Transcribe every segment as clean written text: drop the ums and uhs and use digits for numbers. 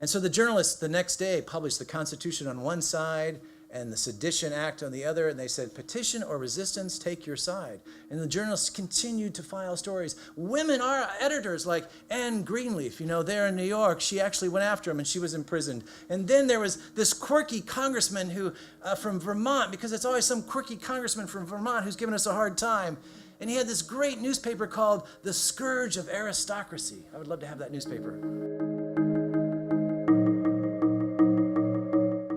And so the journalists the next day published the Constitution on one side and the Sedition Act on the other, and they said, petition or resistance, take your side. And the journalists continued to file stories. Women are editors like Anne Greenleaf, there in New York. She actually went after him and she was imprisoned. And then there was this quirky congressman who from Vermont, because it's always some quirky congressman from Vermont who's given us a hard time. And he had this great newspaper called The Scourge of Aristocracy. I would love to have that newspaper.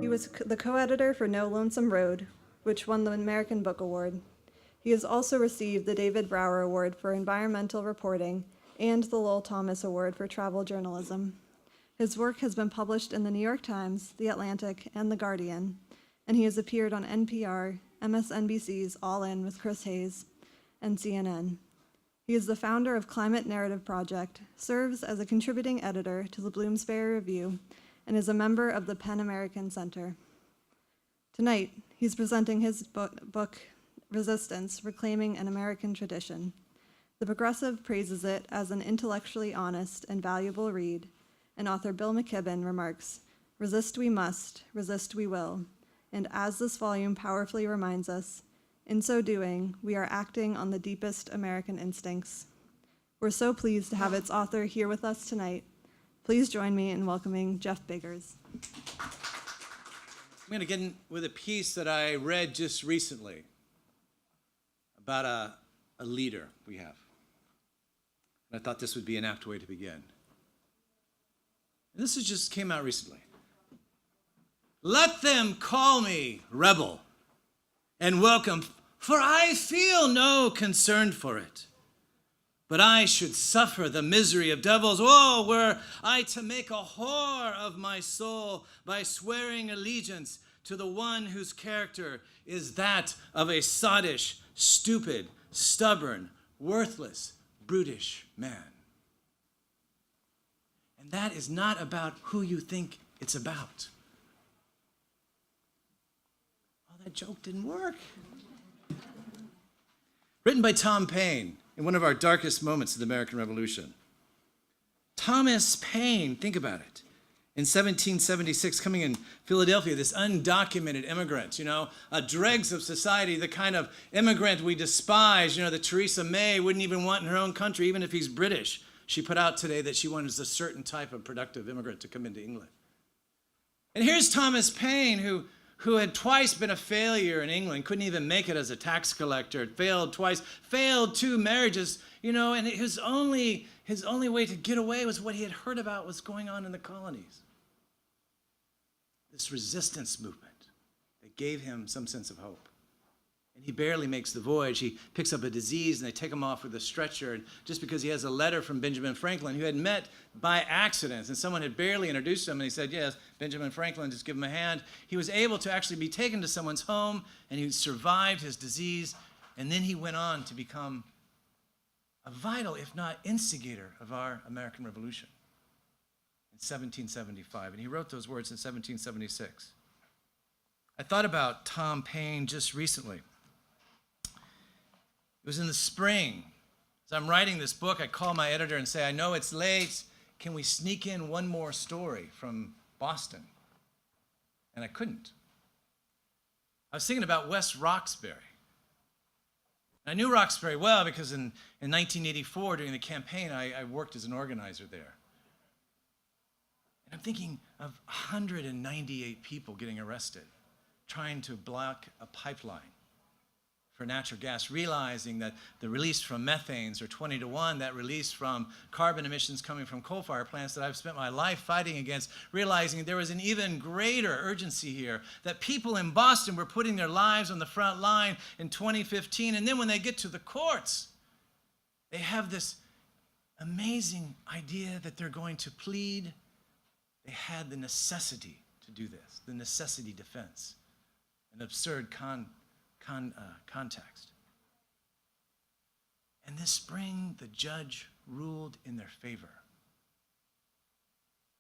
He was the co-editor for No Lonesome Road, which won the American Book Award. He has also received the David Brower Award for Environmental Reporting and the Lowell Thomas Award for Travel Journalism. His work has been published in the New York Times, The Atlantic, and The Guardian, and he has appeared on NPR, MSNBC's All In with Chris Hayes, and CNN. He is the founder of Climate Narrative Project, serves as a contributing editor to the Bloomsbury Review, and is a member of the PEN American Center. Tonight, he's presenting his book, Resistance, Reclaiming an American Tradition. The Progressive praises it as an intellectually honest and valuable read, and author Bill McKibben remarks, resist we must, resist we will, and as this volume powerfully reminds us, in so doing, we are acting on the deepest American instincts. We're so pleased to have its author here with us tonight. Please join me in welcoming Jeff Biggers. I'm going to get in with a piece that I read just recently about a leader we have. And I thought this would be an apt way to begin. And this just came out recently. Let them call me rebel and welcome, for I feel no concern for it. But I should suffer the misery of devils. Oh, were I to make a whore of my soul by swearing allegiance to the one whose character is that of a sottish, stupid, stubborn, worthless, brutish man. And that is not about who you think it's about. Oh, that joke didn't work. Written by Tom Paine. In one of our darkest moments of the American Revolution. Thomas Paine, think about it. In 1776, coming in Philadelphia, this undocumented immigrant, dregs of society, the kind of immigrant we despise, that Theresa May wouldn't even want in her own country, even if he's British. She put out today that she wanted a certain type of productive immigrant to come into England. And here's Thomas Paine, who had twice been a failure in England, couldn't even make it as a tax collector, failed twice, failed 2 marriages, and his only way to get away was what he had heard about was going on in the colonies. This resistance movement that gave him some sense of hope. And he barely makes the voyage. He picks up a disease, and they take him off with a stretcher. And just because he has a letter from Benjamin Franklin, who had met by accident, and someone had barely introduced him, and he said, yes, Benjamin Franklin, just give him a hand. He was able to actually be taken to someone's home, and he survived his disease. And then he went on to become a vital, if not instigator, of our American Revolution in 1775. And he wrote those words in 1776. I thought about Tom Paine just recently. It was in the spring. As I'm writing this book, I call my editor and say, I know it's late. Can we sneak in one more story from Boston? And I couldn't. I was thinking about West Roxbury. I knew Roxbury well because in 1984, during the campaign, I worked as an organizer there. And I'm thinking of 198 people getting arrested, trying to block a pipeline for natural gas, realizing that the release from methanes are 20 to 1, that release from carbon emissions coming from coal-fired plants that I've spent my life fighting against, realizing there was an even greater urgency here, that people in Boston were putting their lives on the front line in 2015, and then when they get to the courts, they have this amazing idea that they're going to plead. They had the necessity to do this, the necessity defense, an absurd context. And this spring, the judge ruled in their favor,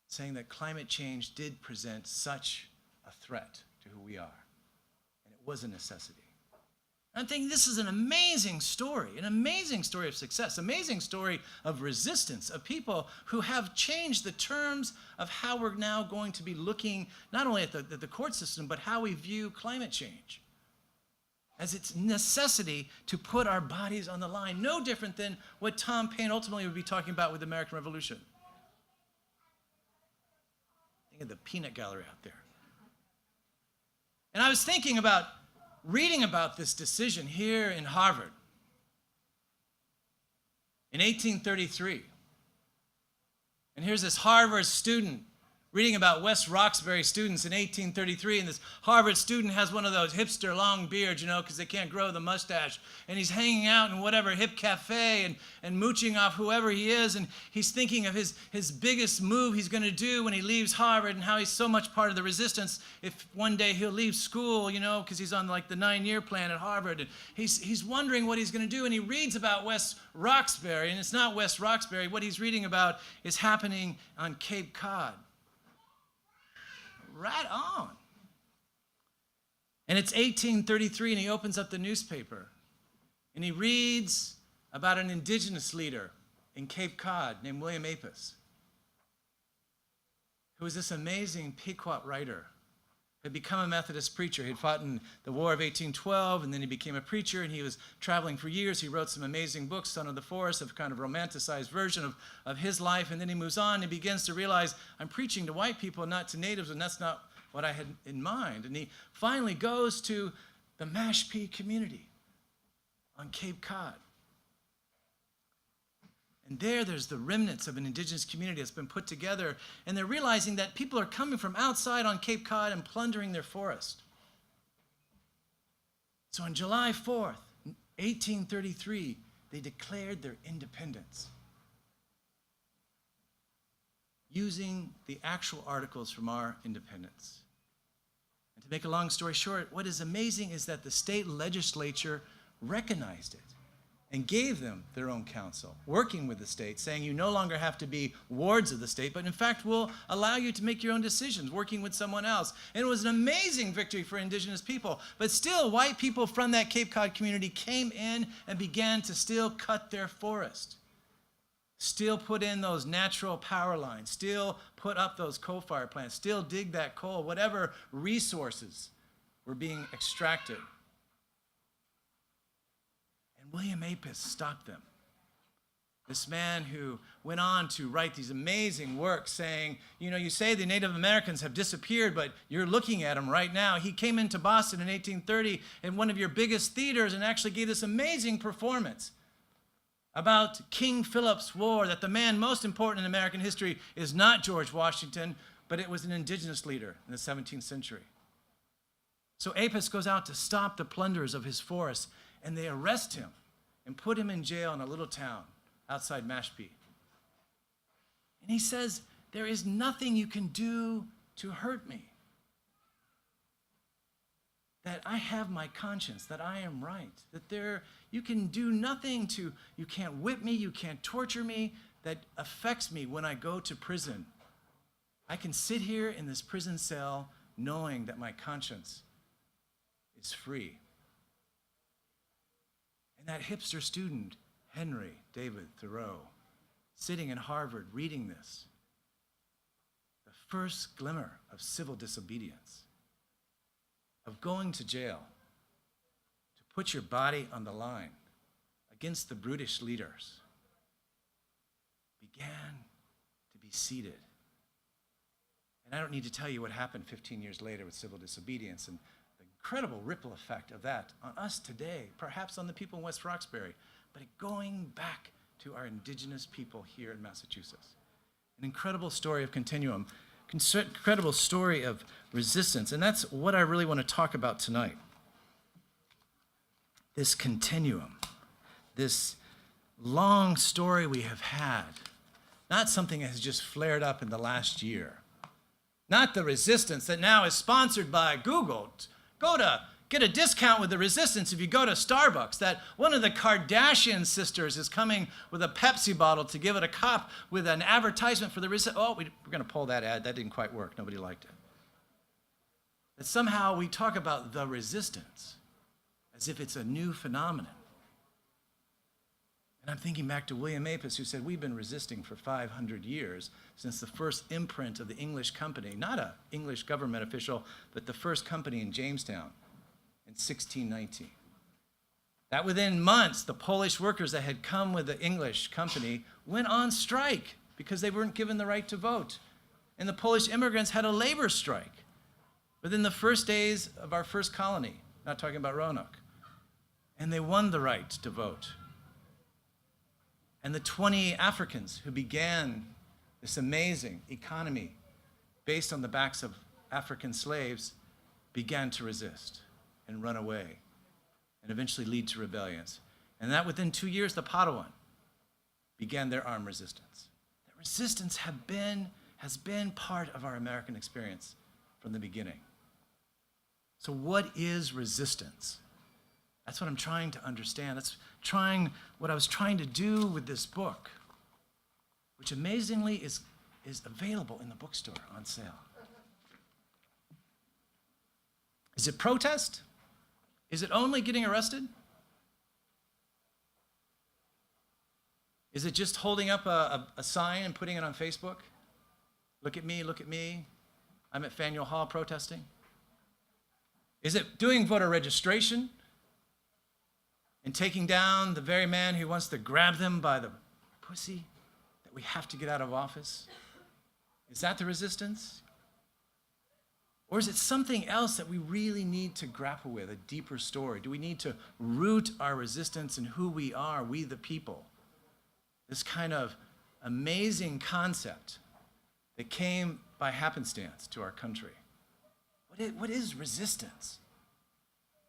saying that climate change did present such a threat to who we are, and it was a necessity. I'm thinking this is an amazing story of success, amazing story of resistance, of people who have changed the terms of how we're now going to be looking not only at the court system, but how we view climate change as its necessity to put our bodies on the line, no different than what Tom Paine ultimately would be talking about with the American Revolution. Think of the peanut gallery out there. And I was thinking about reading about this decision here in Harvard in 1833. And here's this Harvard student reading about West Roxbury students in 1833, and this Harvard student has one of those hipster long beards, because they can't grow the mustache, and he's hanging out in whatever hip cafe and mooching off whoever he is, and he's thinking of his biggest move he's going to do when he leaves Harvard and how he's so much part of the resistance if one day he'll leave school, because he's on like the 9-year plan at Harvard, and he's wondering what he's going to do, and he reads about West Roxbury, and it's not West Roxbury. What he's reading about is happening on Cape Cod. Right on. And it's 1833, and he opens up the newspaper, and he reads about an indigenous leader in Cape Cod named William Apis, who was this amazing Pequot writer, had become a Methodist preacher. He'd fought in the War of 1812, and then he became a preacher, and he was traveling for years. He wrote some amazing books, Son of the Forest, a kind of romanticized version of his life, and then he moves on and begins to realize, I'm preaching to white people, not to natives, and that's not what I had in mind. And he finally goes to the Mashpee community on Cape Cod. And there's the remnants of an indigenous community that's been put together, and they're realizing that people are coming from outside on Cape Cod and plundering their forest. So on July 4th, 1833, they declared their independence using the actual articles from our independence. And to make a long story short, what is amazing is that the state legislature recognized it and gave them their own council, working with the state, saying you no longer have to be wards of the state, but in fact will allow you to make your own decisions, working with someone else. And it was an amazing victory for indigenous people. But still, white people from that Cape Cod community came in and began to still cut their forest, still put in those natural power lines, still put up those coal-fired plants, still dig that coal, whatever resources were being extracted. William Apis stopped them. This man who went on to write these amazing works saying, you say the Native Americans have disappeared, but you're looking at them right now. He came into Boston in 1830 in one of your biggest theaters and actually gave this amazing performance about King Philip's War, that the man most important in American history is not George Washington, but it was an indigenous leader in the 17th century. So Apis goes out to stop the plunderers of his forest, and they arrest him and put him in jail in a little town outside Mashpee. And he says, there is nothing you can do to hurt me. That I have my conscience, that I am right, that you can do nothing you can't whip me, you can't torture me, that affects me when I go to prison. I can sit here in this prison cell knowing that my conscience is free. And that hipster student, Henry David Thoreau, sitting in Harvard reading this, the first glimmer of civil disobedience, of going to jail, to put your body on the line against the brutish leaders, began to be seated. And I don't need to tell you what happened 15 years later with civil disobedience and the incredible ripple effect of that on us today, perhaps on the people in West Roxbury, but going back to our indigenous people here in Massachusetts. An incredible story of continuum, incredible story of resistance, and that's what I really want to talk about tonight. This continuum, this long story we have had, not something that has just flared up in the last year. Not the resistance that now is sponsored by Google. Get a discount with the resistance if you go to Starbucks. That one of the Kardashian sisters is coming with a Pepsi bottle to give it a cop with an advertisement for the resistance. Oh, we're going to pull that ad. That didn't quite work. Nobody liked it. That somehow we talk about the resistance as if it's a new phenomenon. And I'm thinking back to William Apis, who said, we've been resisting for 500 years since the first imprint of the English company, not an English government official, but the first company in Jamestown in 1619. That within months, the Polish workers that had come with the English company went on strike because they weren't given the right to vote. And the Polish immigrants had a labor strike within the first days of our first colony, not talking about Roanoke. And they won the right to vote. And the 20 Africans who began this amazing economy based on the backs of African slaves began to resist and run away and eventually lead to rebellions. And that within 2 years, the Padawan began their armed resistance. That resistance has been part of our American experience from the beginning. So what is resistance? That's what I'm trying to understand. That's what I was trying to do with this book, which amazingly is available in the bookstore on sale. Is it protest? Is it only getting arrested? Is it just holding up a sign and putting it on Facebook? Look at me, I'm at Faneuil Hall protesting. Is it doing voter registration and taking down the very man who wants to grab them by the pussy that we have to get out of office? Is that the resistance? Or is it something else that we really need to grapple with, a deeper story? Do we need to root our resistance in who we are, we the people? This kind of amazing concept that came by happenstance to our country. What is resistance?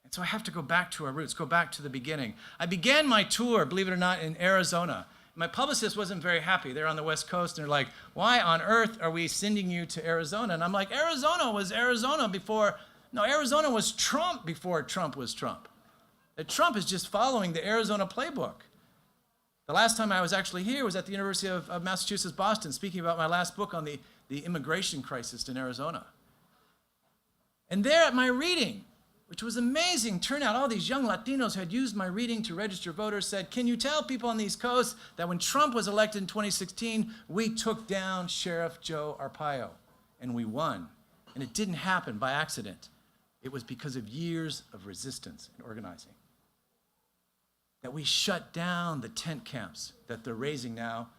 And so I have to go back to our roots, go back to the beginning. I began my tour, believe it or not, in Arizona. My publicist wasn't very happy. They're on the West Coast, and they're like, why on earth are we sending you to Arizona? And I'm like, Arizona was Trump before Trump was Trump. That Trump is just following the Arizona playbook. The last time I was actually here was at the University of Massachusetts, Boston, speaking about my last book on the immigration crisis in Arizona. And there at my reading, which was amazing turnout, all these young Latinos who had used my reading to register voters said, can you tell people on the East Coast that when Trump was elected in 2016, we took down Sheriff Joe Arpaio and we won. And it didn't happen by accident. It was because of years of resistance and organizing. That we shut down the tent camps that they're raising now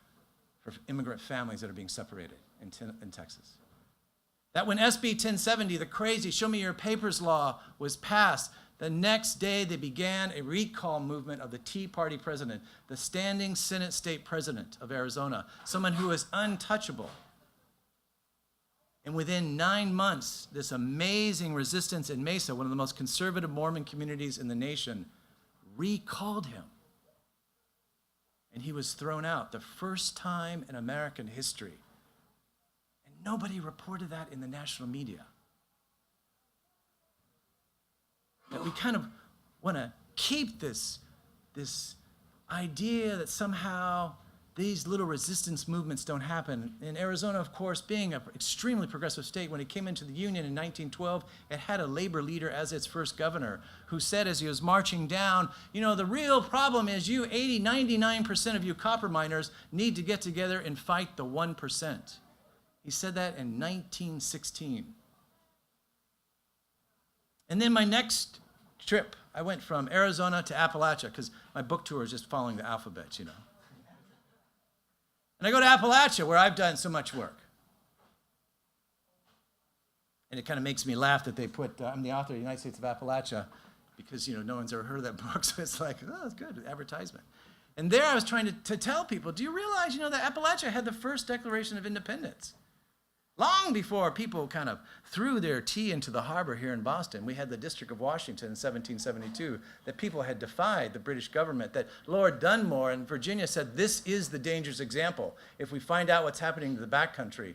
for immigrant families that are being separated in Texas. That when SB 1070, the crazy show me your papers law, was passed, the next day they began a recall movement of the Tea Party president, the standing Senate state president of Arizona, someone who is untouchable. And within 9 months, this amazing resistance in Mesa, one of the most conservative Mormon communities in the nation, recalled him. And he was thrown out, the first time in American history. Nobody reported that in the national media. That we kind of want to keep this idea that somehow these little resistance movements don't happen. In Arizona, of course, being an extremely progressive state, when it came into the Union in 1912, it had a labor leader as its first governor who said as he was marching down, the real problem is you 99% of you copper miners need to get together and fight the 1%. He said that in 1916. And then my next trip, I went from Arizona to Appalachia, because my book tour is just following the alphabet, And I go to Appalachia, where I've done so much work. And it kind of makes me laugh that they put, I'm the author of the United States of Appalachia, because, no one's ever heard of that book, so it's like, oh, that's good, advertisement. And there I was trying to tell people, do you realize, that Appalachia had the first Declaration of Independence? Long before people kind of threw their tea into the harbor here in Boston, we had the District of Washington in 1772, that people had defied the British government, that Lord Dunmore in Virginia said, this is the dangerous example. If we find out what's happening to the backcountry,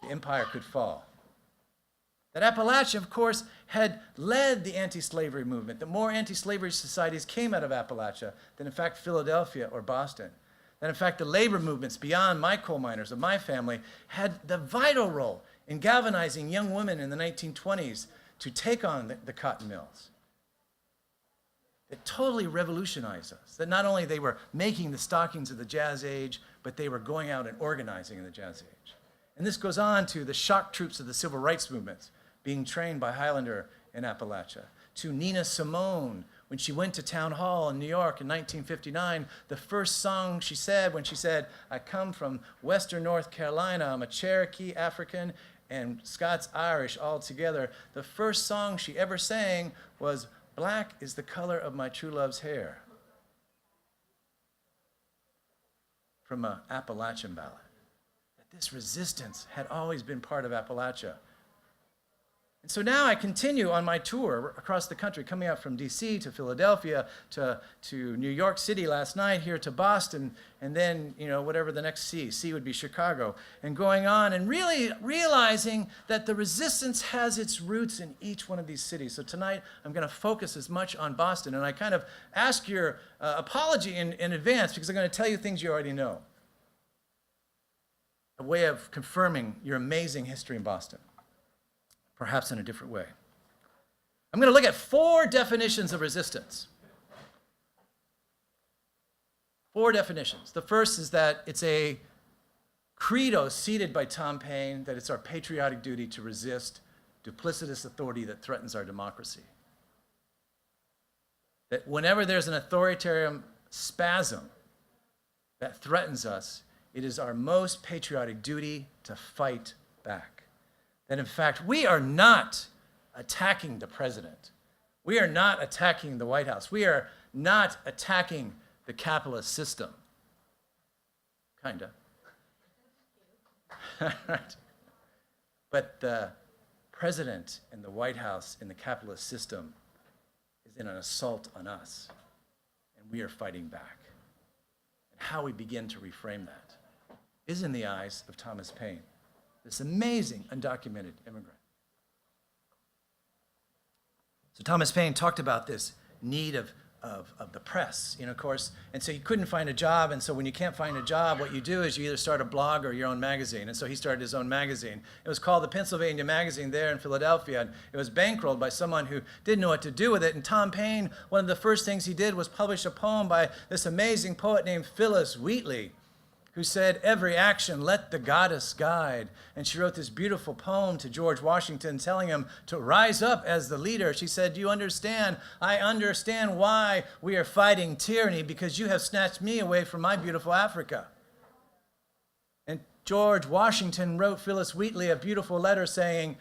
the empire could fall. That Appalachia, of course, had led the anti-slavery movement, that more anti-slavery societies came out of Appalachia than, in fact, Philadelphia or Boston. That, in fact, the labor movements beyond my coal miners of my family had the vital role in galvanizing young women in the 1920s to take on the cotton mills. that totally revolutionized us. That not only they were making the stockings of the Jazz Age, but they were going out and organizing in the Jazz Age. And this goes on to the shock troops of the civil rights movement being trained by Highlander in Appalachia, to Nina Simone when she went to Town Hall in New York in 1959, the first song she said when she said, "I come from Western North Carolina, I'm a Cherokee African and Scots-Irish all together," the first song she ever sang was, "Black is the color of my true love's hair," from an Appalachian ballad. That this resistance had always been part of Appalachia. And so now I continue on my tour across the country, coming up from D.C. to Philadelphia to New York City last night, here to Boston, and then, whatever the next C would be Chicago, and going on and really realizing that the resistance has its roots in each one of these cities. So tonight I'm going to focus as much on Boston, and I kind of ask your apology in advance because I'm going to tell you things you already know. A way of confirming your amazing history in Boston. Perhaps in a different way. I'm going to look at 4 definitions of resistance. 4 definitions. The first is that it's a credo seeded by Tom Paine, that it's our patriotic duty to resist duplicitous authority that threatens our democracy. That whenever there's an authoritarian spasm that threatens us, it is our most patriotic duty to fight back. That in fact, we are not attacking the president. We are not attacking the White House. We are not attacking the capitalist system. Kinda. Right. But the president and the White House and the capitalist system is in an assault on us, and we are fighting back. And how we begin to reframe that is in the eyes of Thomas Paine, this amazing undocumented immigrant. So Thomas Paine talked about this need of the press, of course, and so he couldn't find a job, and so when you can't find a job, what you do is you either start a blog or your own magazine, and so he started his own magazine. It was called the Pennsylvania Magazine there in Philadelphia, and it was bankrolled by someone who didn't know what to do with it, and Tom Paine, one of the first things he did was publish a poem by this amazing poet named Phyllis Wheatley, who said, "Every action let the goddess guide." And she wrote this beautiful poem to George Washington telling him to rise up as the leader. She said, "Do you understand? I understand why we are fighting tyranny, because you have snatched me away from my beautiful Africa." And George Washington wrote Phyllis Wheatley a beautiful letter saying,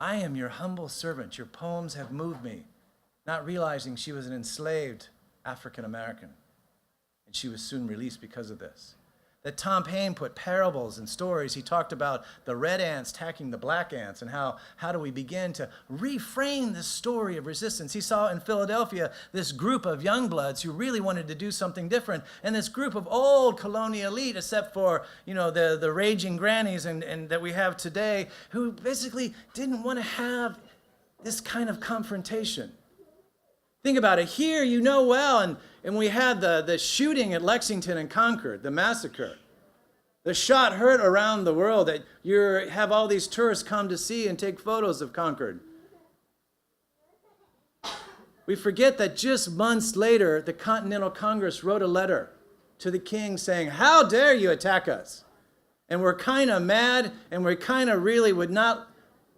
"I am your humble servant. Your poems have moved me," not realizing she was an enslaved African American. And she was soon released because of this. That Tom Paine put parables and stories. He talked about the red ants attacking the black ants and how do we begin to reframe this story of resistance. He saw in Philadelphia this group of young bloods who really wanted to do something different, and this group of old colonial elite, except for the raging grannies and that we have today, who basically didn't want to have this kind of confrontation. Think about it. Here, well, and we had the shooting at Lexington and Concord, the massacre. The shot heard around the world that you have all these tourists come to see and take photos of Concord. We forget that just months later, the Continental Congress wrote a letter to the king saying, "How dare you attack us? And we're kind of mad, and we kind of really would not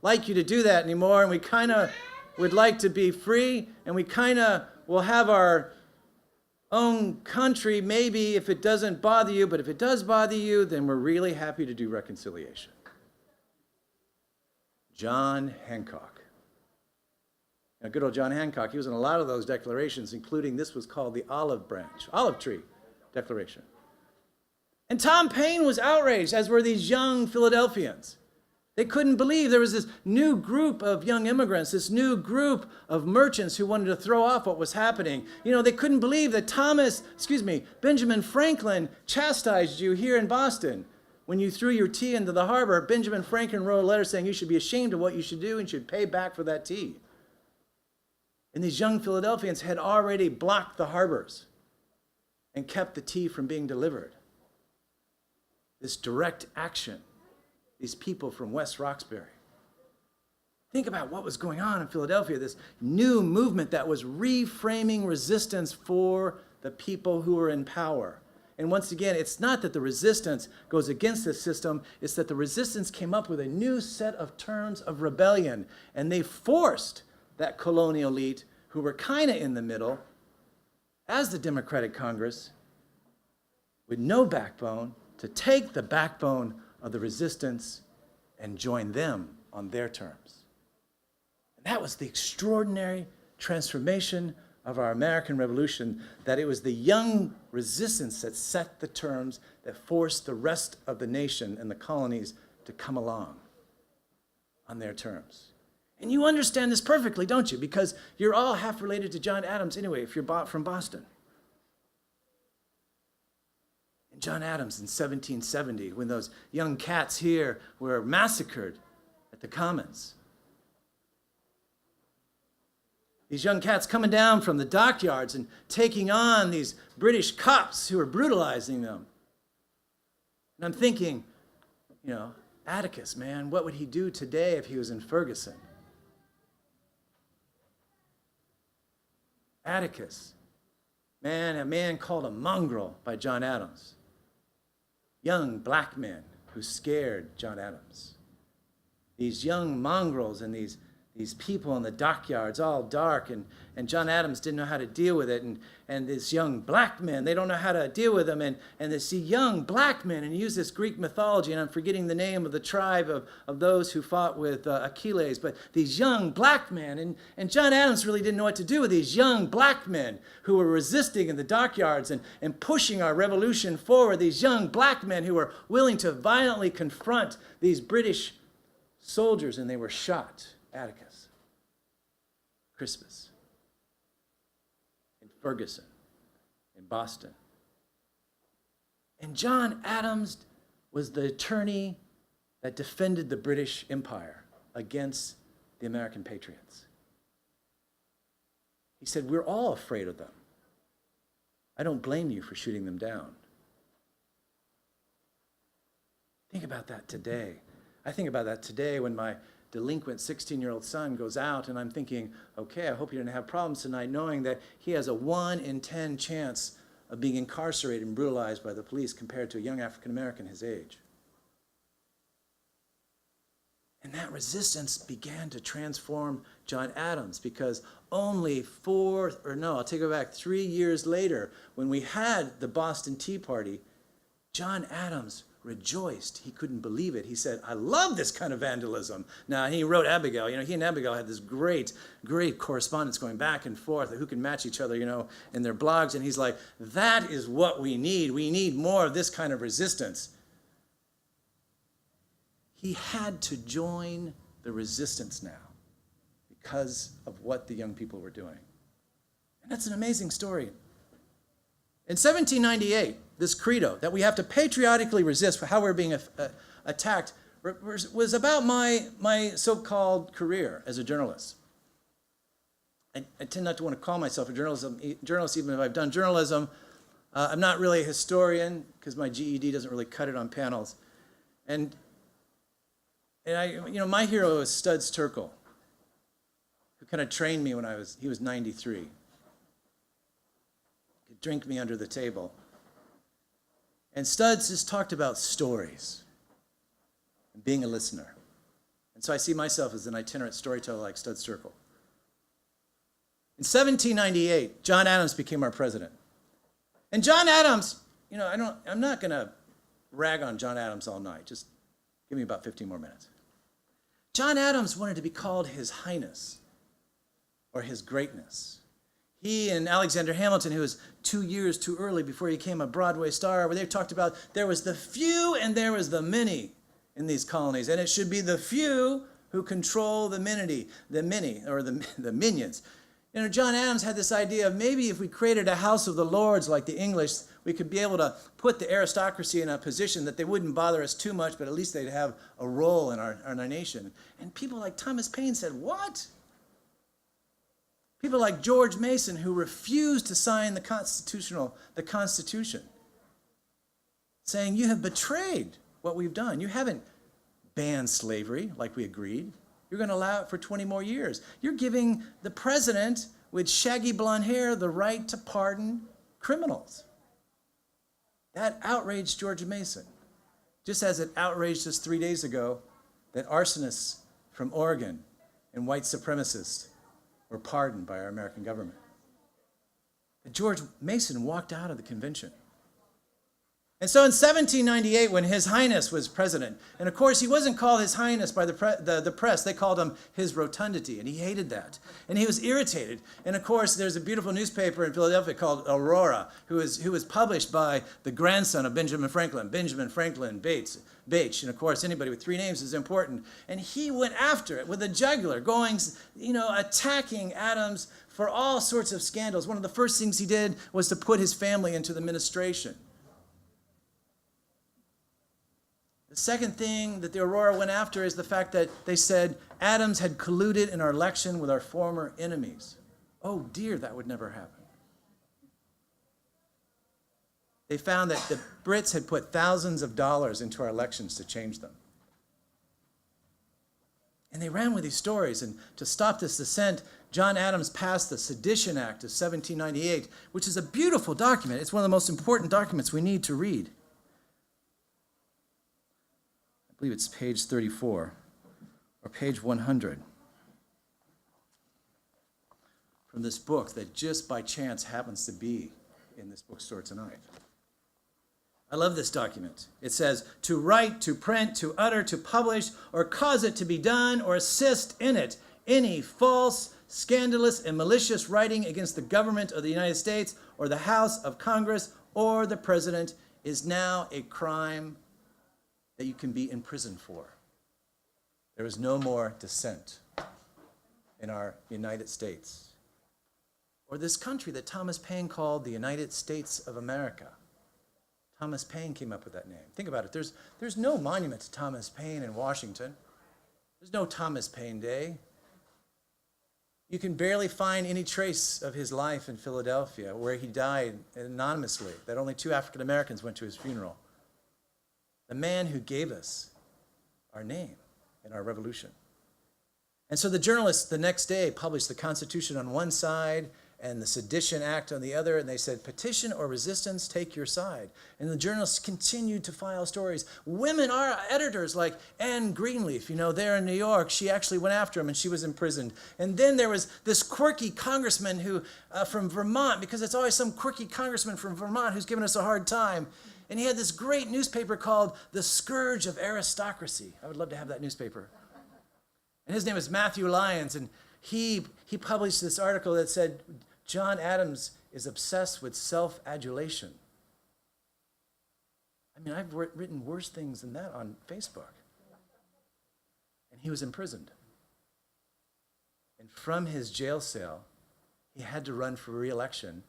like you to do that anymore, and we kind of would like to be free, and we kind of will have our own country, maybe, if it doesn't bother you, but if it does bother you, then we're really happy to do reconciliation." John Hancock. Now, good old John Hancock, he was in a lot of those declarations, including this was called the olive tree declaration. And Tom Paine was outraged, as were these young Philadelphians. They couldn't believe there was this new group of young immigrants, this new group of merchants who wanted to throw off what was happening. They couldn't believe that Benjamin Franklin chastised you here in Boston. When you threw your tea into the harbor, Benjamin Franklin wrote a letter saying you should be ashamed of what you should do and should pay back for that tea. And these young Philadelphians had already blocked the harbors and kept the tea from being delivered. This direct action. These people from West Roxbury. Think about what was going on in Philadelphia, this new movement that was reframing resistance for the people who were in power. And once again, it's not that the resistance goes against the system, it's that the resistance came up with a new set of terms of rebellion. And they forced that colonial elite, who were kind of in the middle, as the Democratic Congress, with no backbone, to take the backbone of the resistance and join them on their terms. And that was the extraordinary transformation of our American Revolution, that it was the young resistance that set the terms that forced the rest of the nation and the colonies to come along on their terms. And you understand this perfectly, don't you? Because you're all half related to John Adams anyway, if you're from Boston. And John Adams in 1770, when those young cats here were massacred at the Commons. These young cats coming down from the dockyards and taking on these British cops who were brutalizing them. And I'm thinking, Atticus, man, what would he do today if he was in Ferguson? Atticus, man, a man called a mongrel by John Adams. Young black men who scared John Adams. These young mongrels and these people in the dockyards, all dark, and John Adams didn't know how to deal with it, and this young black men, they don't know how to deal with them, and this young black men, and he used this Greek mythology, and I'm forgetting the name of the tribe of those who fought with Achilles, but these young black men, and John Adams really didn't know what to do with these young black men who were resisting in the dockyards and pushing our revolution forward, these young black men who were willing to violently confront these British soldiers, and they were shot. Atticus, Crispus, in Ferguson, in Boston. And John Adams was the attorney that defended the British Empire against the American patriots. He said, we're all afraid of them. I don't blame you for shooting them down. Think about that today. I think about that today when my delinquent 16-year-old son goes out, and I'm thinking, okay, I hope you didn't have problems tonight, knowing that he has a 1 in 10 chance of being incarcerated and brutalized by the police compared to a young African-American his age. And that resistance began to transform John Adams, because only 3 years later, when we had the Boston Tea Party, John Adams rejoiced. He couldn't believe it. He said, I love this kind of vandalism. Now, he wrote Abigail. He and Abigail had this great correspondence going back and forth, who can match each other, in their blogs. And he's like, that is what we need. We need more of this kind of resistance. He had to join the resistance now because of what the young people were doing. And that's an amazing story. In 1798, this credo that we have to patriotically resist for how we're being attacked was about my so-called career as a journalist. I tend not to want to call myself a journalist, even if I've done journalism. I'm not really a historian because my GED doesn't really cut it on panels. And my hero is Studs Terkel, who kind of trained me when he was 93. He'd drink me under the table. And Studs has talked about stories and being a listener. And so I see myself as an itinerant storyteller like Studs Terkel. In 1798, John Adams became our president. And John Adams, I'm not going to rag on John Adams all night. Just give me about 15 more minutes. John Adams wanted to be called His Highness or His Greatness. He and Alexander Hamilton, who was 2 years too early before he became a Broadway star, where they talked about there was the few and there was the many in these colonies. And it should be the few who control the many, or the minions. John Adams had this idea of maybe if we created a House of the Lords like the English, we could be able to put the aristocracy in a position that they wouldn't bother us too much, but at least they'd have a role in our nation. And people like Thomas Paine said, what? People like George Mason, who refused to sign the Constitution, saying, you have betrayed what we've done. You haven't banned slavery like we agreed. You're going to allow it for 20 more years. You're giving the president with shaggy blonde hair the right to pardon criminals. That outraged George Mason, just as it outraged us 3 days ago that arsonists from Oregon and white supremacists were pardoned by our American government. But George Mason walked out of the convention. And so in 1798, when His Highness was president, and of course he wasn't called His Highness by the press, they called him His Rotundity, and he hated that. And he was irritated. And of course, there's a beautiful newspaper in Philadelphia called Aurora, who was published by the grandson of Benjamin Franklin Bates. And of course, anybody with 3 names is important. And he went after it with a jugular, going, attacking Adams for all sorts of scandals. One of the first things he did was to put his family into the administration. The second thing that the Aurora went after is the fact that they said Adams had colluded in our election with our former enemies. Oh dear, that would never happen. They found that the Brits had put thousands of dollars into our elections to change them. And they ran with these stories. And to stop this descent, John Adams passed the Sedition Act of 1798, which is a beautiful document. It's one of the most important documents we need to read. I believe it's page 34 or page 100 from this book that just by chance happens to be in this bookstore tonight. I love this document. It says, to write, to print, to utter, to publish, or cause it to be done, or assist in it, any false, scandalous, and malicious writing against the government of the United States, or the House of Congress, or the President, is now a crime that you can be imprisoned for. There is no more dissent in our United States, or this country that Thomas Paine called the United States of America. Thomas Paine came up with that name. Think about it. There's no monument to Thomas Paine in Washington. There's no Thomas Paine Day. You can barely find any trace of his life in Philadelphia, where he died anonymously, that only 2 African Americans went to his funeral. The man who gave us our name and our revolution. And so the journalists the next day published the Constitution on one side and the Sedition Act on the other, and they said, petition or resistance, take your side. And the journalists continued to file stories. Women are editors like Anne Greenlee, there in New York. She actually went after him, and she was imprisoned. And then there was this quirky congressman who from Vermont, because it's always some quirky congressman from Vermont who's given us a hard time. And he had this great newspaper called The Scourge of Aristocracy. I would love to have that newspaper. And his name is Matthew Lyons, and he published this article that said, John Adams is obsessed with self-adulation. I mean, I've written worse things than that on Facebook. And he was imprisoned. And from his jail cell, he had to run for re-election,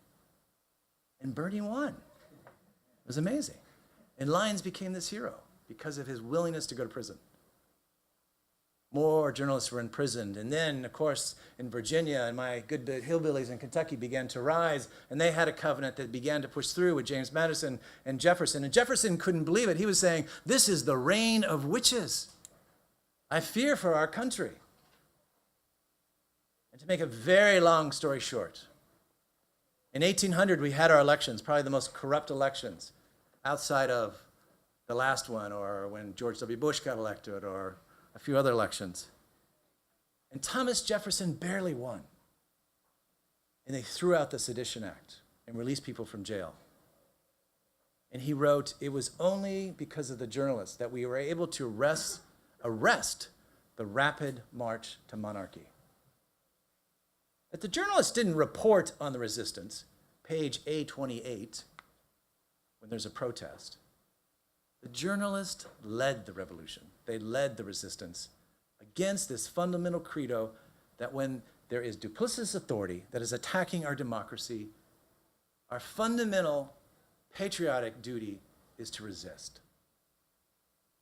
and Bernie won. It was amazing. And Lyons became this hero because of his willingness to go to prison. More journalists were imprisoned. And then, of course, in Virginia, and my good hillbillies in Kentucky began to rise, and they had a covenant that began to push through with James Madison and Jefferson. And Jefferson couldn't believe it. He was saying, this is the reign of witches. I fear for our country. And to make a very long story short, in 1800, we had our elections, probably the most corrupt elections outside of the last one, or when George W. Bush got elected, or a few other elections. And Thomas Jefferson barely won. And they threw out the Sedition Act and released people from jail. And he wrote, it was only because of the journalists that we were able to arrest the rapid march to monarchy. But the journalists didn't report on the resistance, page A28, when there's a protest. The journalists led the revolution. They led the resistance against this fundamental credo that when there is duplicitous authority that is attacking our democracy, our fundamental patriotic duty is to resist.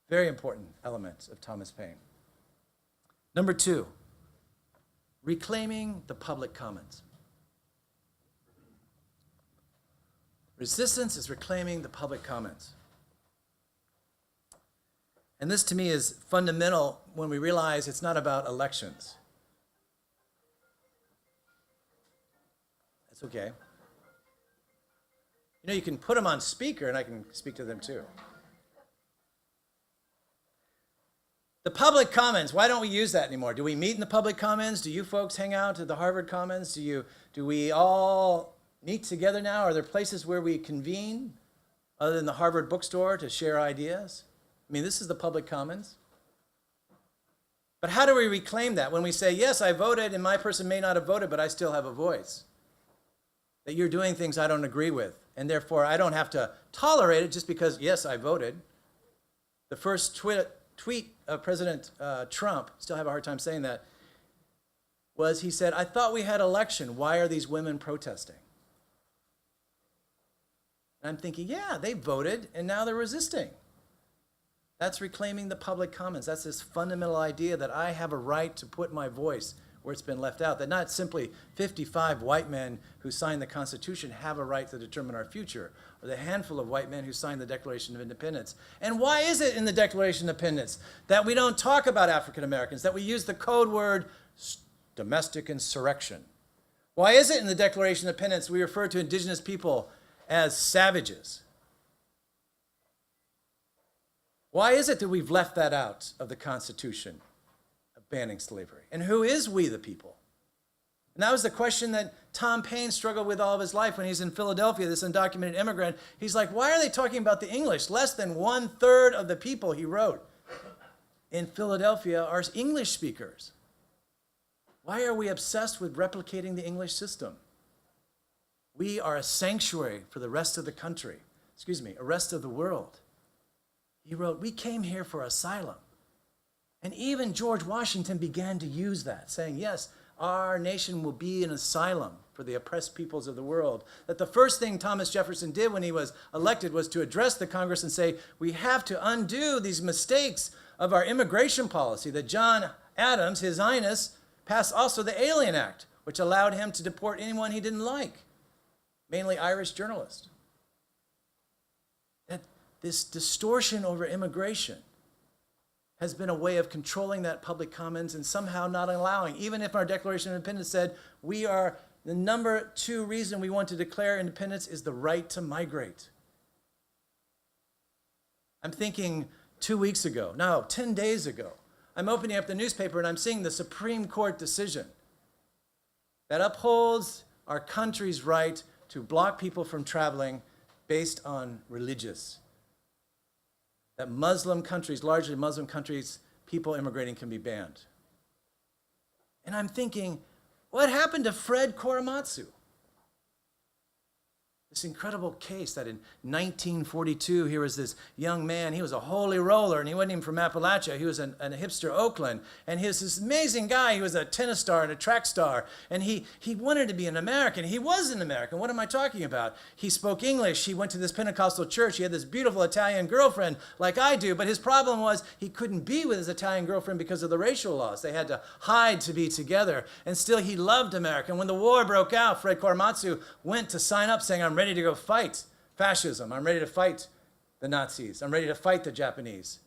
Very important element of Thomas Paine. Number 2, reclaiming the public commons. Resistance is reclaiming the public commons. And this to me is fundamental when we realize it's not about elections. That's okay. You know, you can put them on speaker and I can speak to them too. The public commons, why don't we use that anymore? Do we meet in the public commons? Do you folks hang out at the Harvard Commons? Do we all meet together now? Are there places where we convene other than the Harvard bookstore to share ideas? I mean, this is the public commons. But how do we reclaim that when we say, yes, I voted and my person may not have voted, but I still have a voice? That you're doing things I don't agree with, and therefore I don't have to tolerate it just because, yes, I voted. The first tweet of President Trump, still have a hard time saying that, was he said, I thought we had election. Why are these women protesting? And I'm thinking, yeah, they voted and now they're resisting. That's reclaiming the public commons. That's this fundamental idea that I have a right to put my voice where it's been left out, that not simply 55 white men who signed the Constitution have a right to determine our future, or the handful of white men who signed the Declaration of Independence. And why is it in the Declaration of Independence that we don't talk about African Americans, that we use the code word domestic insurrection? Why is it in the Declaration of Independence we refer to indigenous people as savages? Why is it that we've left that out of the Constitution of banning slavery? And who is we the people? And that was the question that Tom Paine struggled with all of his life when he's in Philadelphia, this undocumented immigrant. He's like, why are they talking about the English? Less than 1/3 of the people, he wrote, in Philadelphia are English speakers. Why are we obsessed with replicating the English system? We are a sanctuary for the rest of the country, the rest of the world. He wrote, we came here for asylum. And even George Washington began to use that, saying, yes, our nation will be an asylum for the oppressed peoples of the world. That the first thing Thomas Jefferson did when he was elected was to address the Congress and say, we have to undo these mistakes of our immigration policy. That John Adams, His Highness, passed also the Alien Act, which allowed him to deport anyone he didn't like, mainly Irish journalists. That this distortion over immigration has been a way of controlling that public commons and somehow not allowing, even if our Declaration of Independence said we are, the number 2 reason we want to declare independence is the right to migrate. I'm thinking 10 days ago, I'm opening up the newspaper and I'm seeing the Supreme Court decision that upholds our country's right to block people from traveling based on religious. That Muslim countries, largely Muslim countries, people immigrating can be banned. And I'm thinking, what happened to Fred Korematsu? This incredible case that in 1942, here was this young man, he was a holy roller, and he wasn't even from Appalachia, he was a hipster Oakland, and he was this amazing guy, he was a tennis star and a track star, and he wanted to be an American. He was an American. What am I talking about? He spoke English, he went to this Pentecostal church, he had this beautiful Italian girlfriend like I do, but his problem was he couldn't be with his Italian girlfriend because of the racial laws. They had to hide to be together, and still he loved America. And when the war broke out, Fred Korematsu went to sign up saying, I'm ready to go fight fascism. I'm ready to fight the Nazis. I'm ready to fight the Japanese.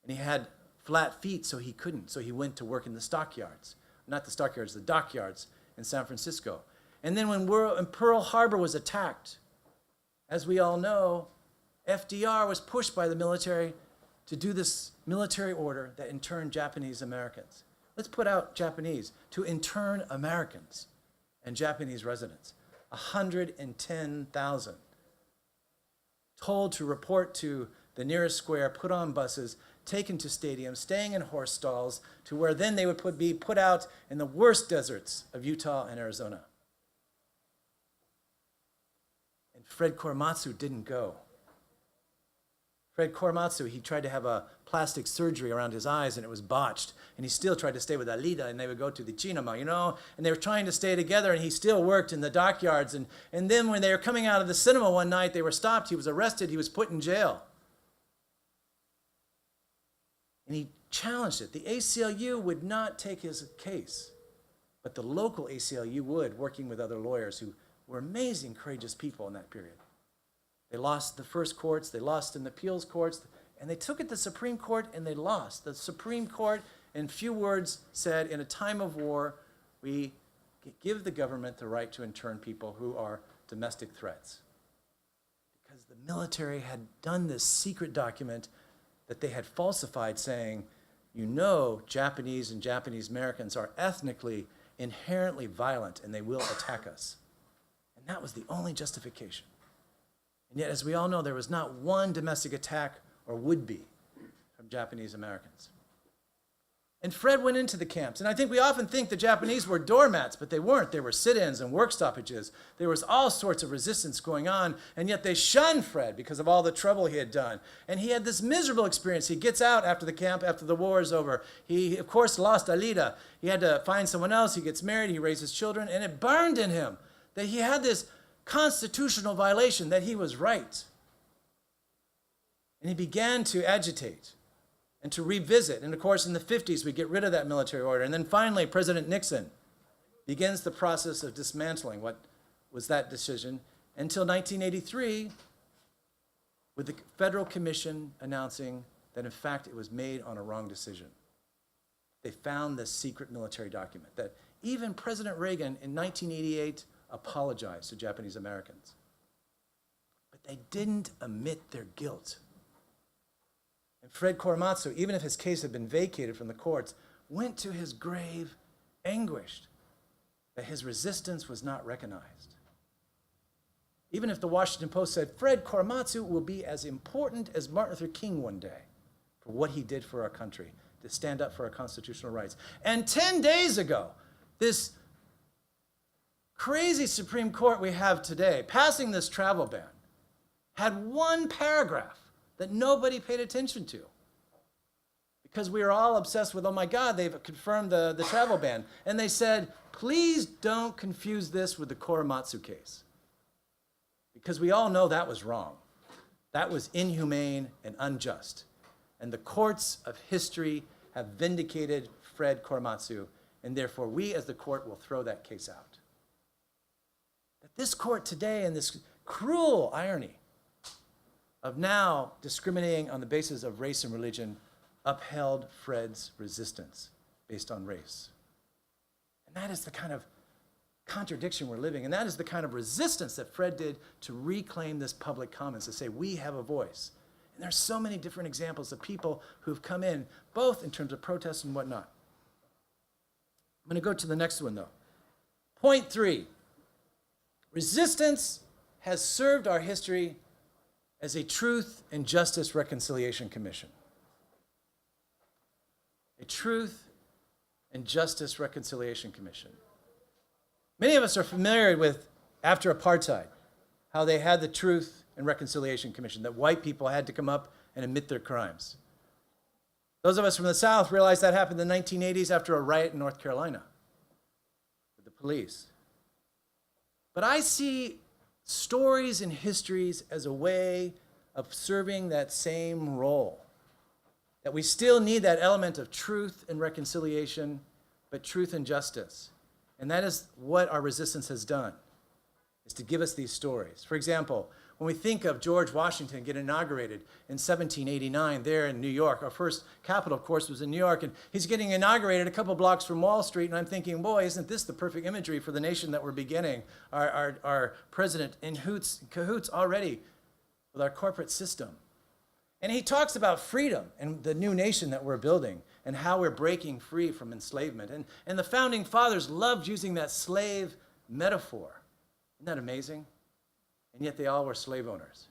And he had flat feet, so he couldn't. So he went to work in the stockyards. Not the stockyards, the dockyards in San Francisco. And then when Pearl Harbor was attacked, as we all know, FDR was pushed by the military to do this military order that interned Japanese Americans. Let's put out Japanese to intern Americans and Japanese residents. 110,000 told to report to the nearest square, put on buses, taken to stadiums, staying in horse stalls, to where then they would be put out in the worst deserts of Utah and Arizona. And Fred Korematsu didn't go. Fred Korematsu, he tried to have a plastic surgery around his eyes and it was botched. And he still tried to stay with Alida and they would go to the cinema, and they were trying to stay together and he still worked in the dockyards. And then when they were coming out of the cinema one night, they were stopped, he was arrested, he was put in jail. And he challenged it. The ACLU would not take his case, but the local ACLU would, working with other lawyers who were amazing, courageous people in that period. They lost the first courts, they lost in the appeals courts, And they took it to the Supreme Court and they lost. The Supreme Court, in few words, said, in a time of war, we give the government the right to intern people who are domestic threats. Because the military had done this secret document that they had falsified saying, you know, Japanese and Japanese Americans are ethnically, inherently violent and they will attack us. And that was the only justification. And yet, as we all know, there was not one domestic attack or would be from Japanese Americans. And Fred went into the camps. And I think we often think the Japanese were doormats, but they weren't. There were sit-ins and work stoppages. There was all sorts of resistance going on, and yet they shunned Fred because of all the trouble he had done. And he had this miserable experience. He gets out after the camp, after the war is over. He, of course, lost Alida. He had to find someone else. He gets married. He raises children. And it burned in him that he had this constitutional violation, that he was right. And he began to agitate and to revisit. And of course, in the 50s, we get rid of that military order. And then finally, President Nixon begins the process of dismantling what was that decision until 1983, with the Federal Commission announcing that, in fact, it was made on a wrong decision. They found this secret military document that even President Reagan in 1988 apologized to Japanese Americans. But they didn't admit their guilt. And Fred Korematsu, even if his case had been vacated from the courts, went to his grave anguished that his resistance was not recognized. Even if the Washington Post said, Fred Korematsu will be as important as Martin Luther King one day for what he did for our country, to stand up for our constitutional rights. And 10 days ago, this crazy Supreme Court we have today, passing this travel ban, had one paragraph that nobody paid attention to. Because we were all obsessed with, oh my God, they've confirmed the travel ban. And they said, please don't confuse this with the Korematsu case. Because we all know that was wrong. That was inhumane and unjust. And the courts of history have vindicated Fred Korematsu, and therefore we as the court will throw that case out. That this court today, in this cruel irony of now discriminating on the basis of race and religion, upheld Fred's resistance based on race. And that is the kind of contradiction we're living in. And that is the kind of resistance that Fred did to reclaim this public commons, to say we have a voice. And there's so many different examples of people who've come in, both in terms of protests and whatnot. I'm going to go to the next one, though. Point 3. Resistance has served our history as a Truth and Justice Reconciliation Commission. A Truth and Justice Reconciliation Commission. Many of us are familiar with, after apartheid, how they had the Truth and Reconciliation Commission, that white people had to come up and admit their crimes. Those of us from the South realize that happened in the 1980s after a riot in North Carolina with the police. But I see stories and histories as a way of serving that same role. That we still need that element of truth and reconciliation, but truth and justice. And that is what our resistance has done, is to give us these stories. For example, when we think of George Washington getting inaugurated in 1789 there in New York, our first capital, of course, was in New York, and he's getting inaugurated a couple blocks from Wall Street, and I'm thinking, boy, isn't this the perfect imagery for the nation that we're beginning? Our president in cahoots already with our corporate system. And he talks about freedom and the new nation that we're building and how we're breaking free from enslavement. And the founding fathers loved using that slave metaphor. Isn't that amazing? And yet they all were slave owners.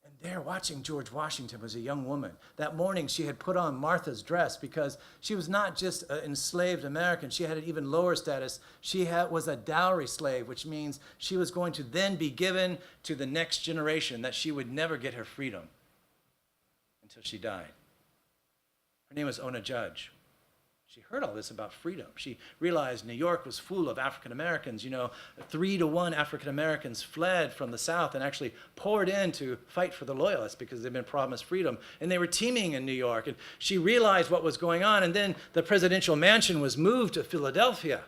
And there, watching George Washington was a young woman. That morning, she had put on Martha's dress because she was not just an enslaved American. She had an even lower status. She was a dowry slave, which means she was going to then be given to the next generation, that she would never get her freedom until she died. Her name was Ona Judge. She heard all this about freedom. She realized New York was full of African Americans. 3-to-1 African Americans fled from the South and actually poured in to fight for the Loyalists because they'd been promised freedom. And they were teeming in New York. And she realized what was going on. And then the presidential mansion was moved to Philadelphia,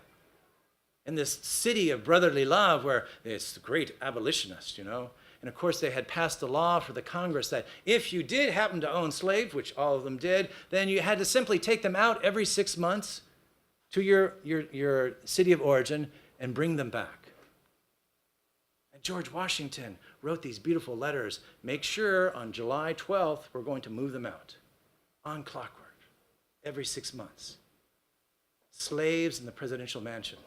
in this city of brotherly love where it's the great abolitionists, And And of course, they had passed a law for the Congress that if you did happen to own slaves, which all of them did, then you had to simply take them out every 6 months to your city of origin and bring them back. And George Washington wrote these beautiful letters. Make sure on July 12th, we're going to move them out on clockwork every 6 months. Slaves in the presidential mansion.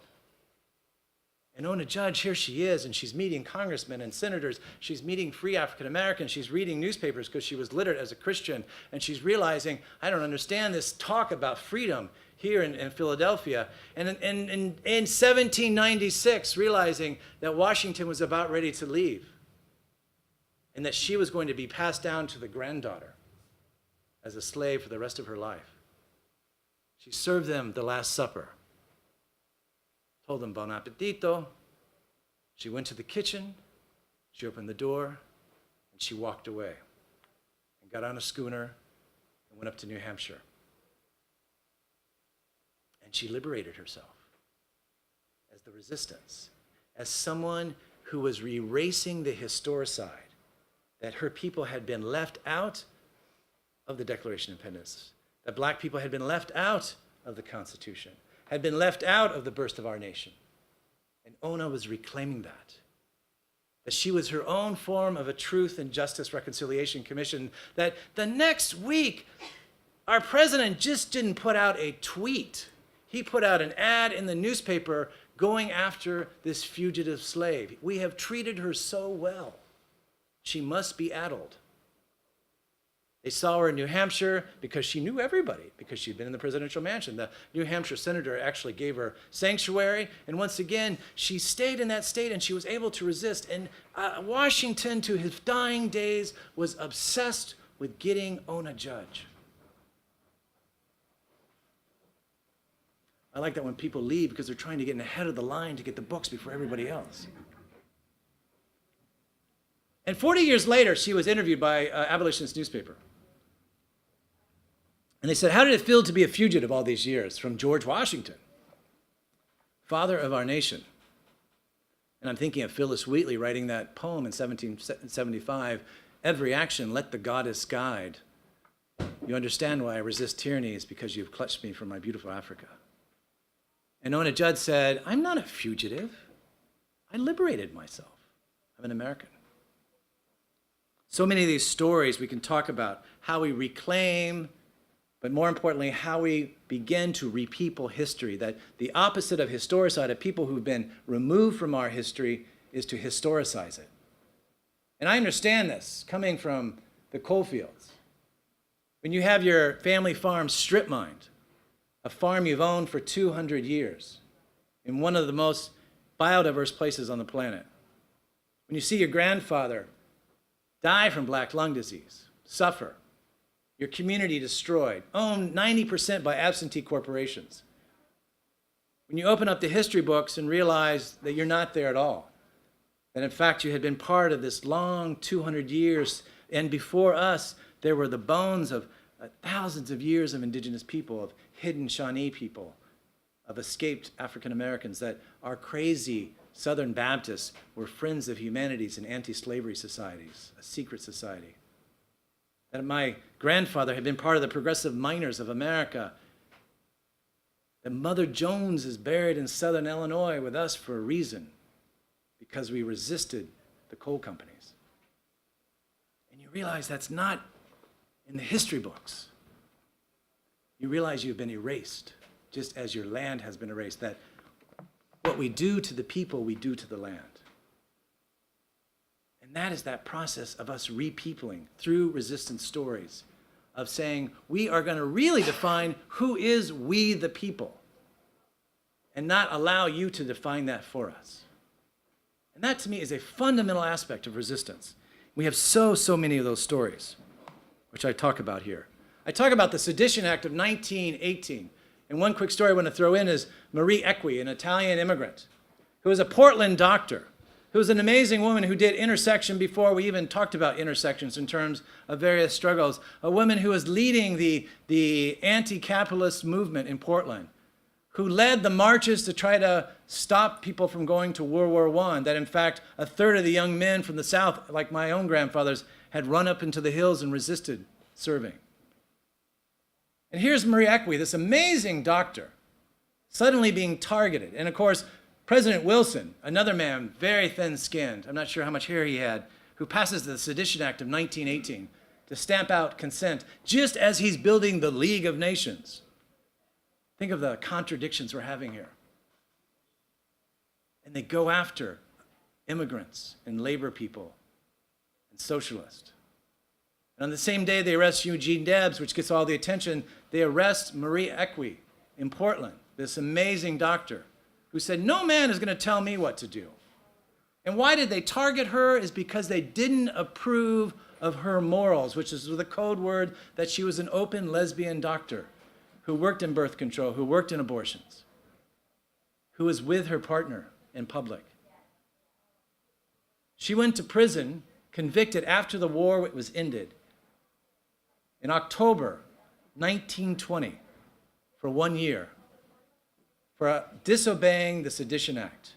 And Ona Judge, here she is, and she's meeting congressmen and senators. She's meeting free African Americans. She's reading newspapers because she was literate as a Christian. And she's realizing, I don't understand this talk about freedom here in Philadelphia. And in 1796, realizing that Washington was about ready to leave and that she was going to be passed down to the granddaughter as a slave for the rest of her life. She served them the Last Supper. Told them bon appetito. She went to the kitchen, she opened the door, and she walked away and got on a schooner and went up to New Hampshire. And she liberated herself as the resistance, as someone who was erasing the historicide, that her people had been left out of the Declaration of Independence, that black people had been left out of the Constitution, had been left out of the birth of our nation. And Ona was reclaiming that she was her own form of a Truth and Justice Reconciliation Commission, that the next week, our president just didn't put out a tweet. He put out an ad in the newspaper going after this fugitive slave. We have treated her so well. She must be addled. They saw her in New Hampshire because she knew everybody, because she'd been in the presidential mansion. The New Hampshire senator actually gave her sanctuary. And once again, she stayed in that state and she was able to resist. And Washington, to his dying days, was obsessed with getting Ona Judge. I like that when people leave because they're trying to get ahead of the line to get the books before everybody else. And 40 years later, she was interviewed by abolitionist newspaper. And they said, how did it feel to be a fugitive all these years from George Washington, father of our nation? And I'm thinking of Phyllis Wheatley writing that poem in 1775, every action let the goddess guide. You understand why I resist tyranny is because you've clutched me from my beautiful Africa. And Ona Judge said, I'm not a fugitive. I liberated myself. I'm an American. So many of these stories we can talk about how we reclaim, but more importantly, how we begin to repeople history, that the opposite of historicide, of people who've been removed from our history, is to historicize it. And I understand this, coming from the coal fields. When you have your family farm strip mined, a farm you've owned for 200 years, in one of the most biodiverse places on the planet. When you see your grandfather die from black lung disease, suffer, your community destroyed, owned 90% by absentee corporations. When you open up the history books and realize that you're not there at all, that in fact you had been part of this long 200 years, and before us there were the bones of thousands of years of indigenous people, of hidden Shawnee people, of escaped African Americans, that our crazy Southern Baptists were friends of humanities and anti-slavery societies, a secret society. That my grandfather had been part of the progressive miners of America. That Mother Jones is buried in Southern Illinois with us for a reason, because we resisted the coal companies. And you realize that's not in the history books. You realize you've been erased, just as your land has been erased, that what we do to the people, we do to the land. And that is that process of us repeopling through resistance stories, of saying we are going to really define who is we the people, and not allow you to define that for us. And that to me is a fundamental aspect of resistance. We have so many of those stories, which I talk about here. I talk about the Sedition Act of 1918. And one quick story I want to throw in is Marie Equi, an Italian immigrant, who was a Portland doctor, who was an amazing woman who did intersection before we even talked about intersections in terms of various struggles. A woman who was leading the anti-capitalist movement in Portland, who led the marches to try to stop people from going to World War I, that in fact a third of the young men from the South, like my own grandfathers, had run up into the hills and resisted serving. And here's Marie Equi, this amazing doctor, suddenly being targeted. And of course, President Wilson, another man, very thin-skinned, I'm not sure how much hair he had, who passes the Sedition Act of 1918 to stamp out consent, just as he's building the League of Nations. Think of the contradictions we're having here. And they go after immigrants and labor people and socialists. And on the same day they arrest Eugene Debs, which gets all the attention, they arrest Marie Equi in Portland, this amazing doctor who said, no man is going to tell me what to do. And why did they target her is because they didn't approve of her morals, which is the code word that she was an open lesbian doctor who worked in birth control, who worked in abortions, who was with her partner in public. She went to prison, convicted after the war was ended, in October 1920, for 1 year, for disobeying the Sedition Act.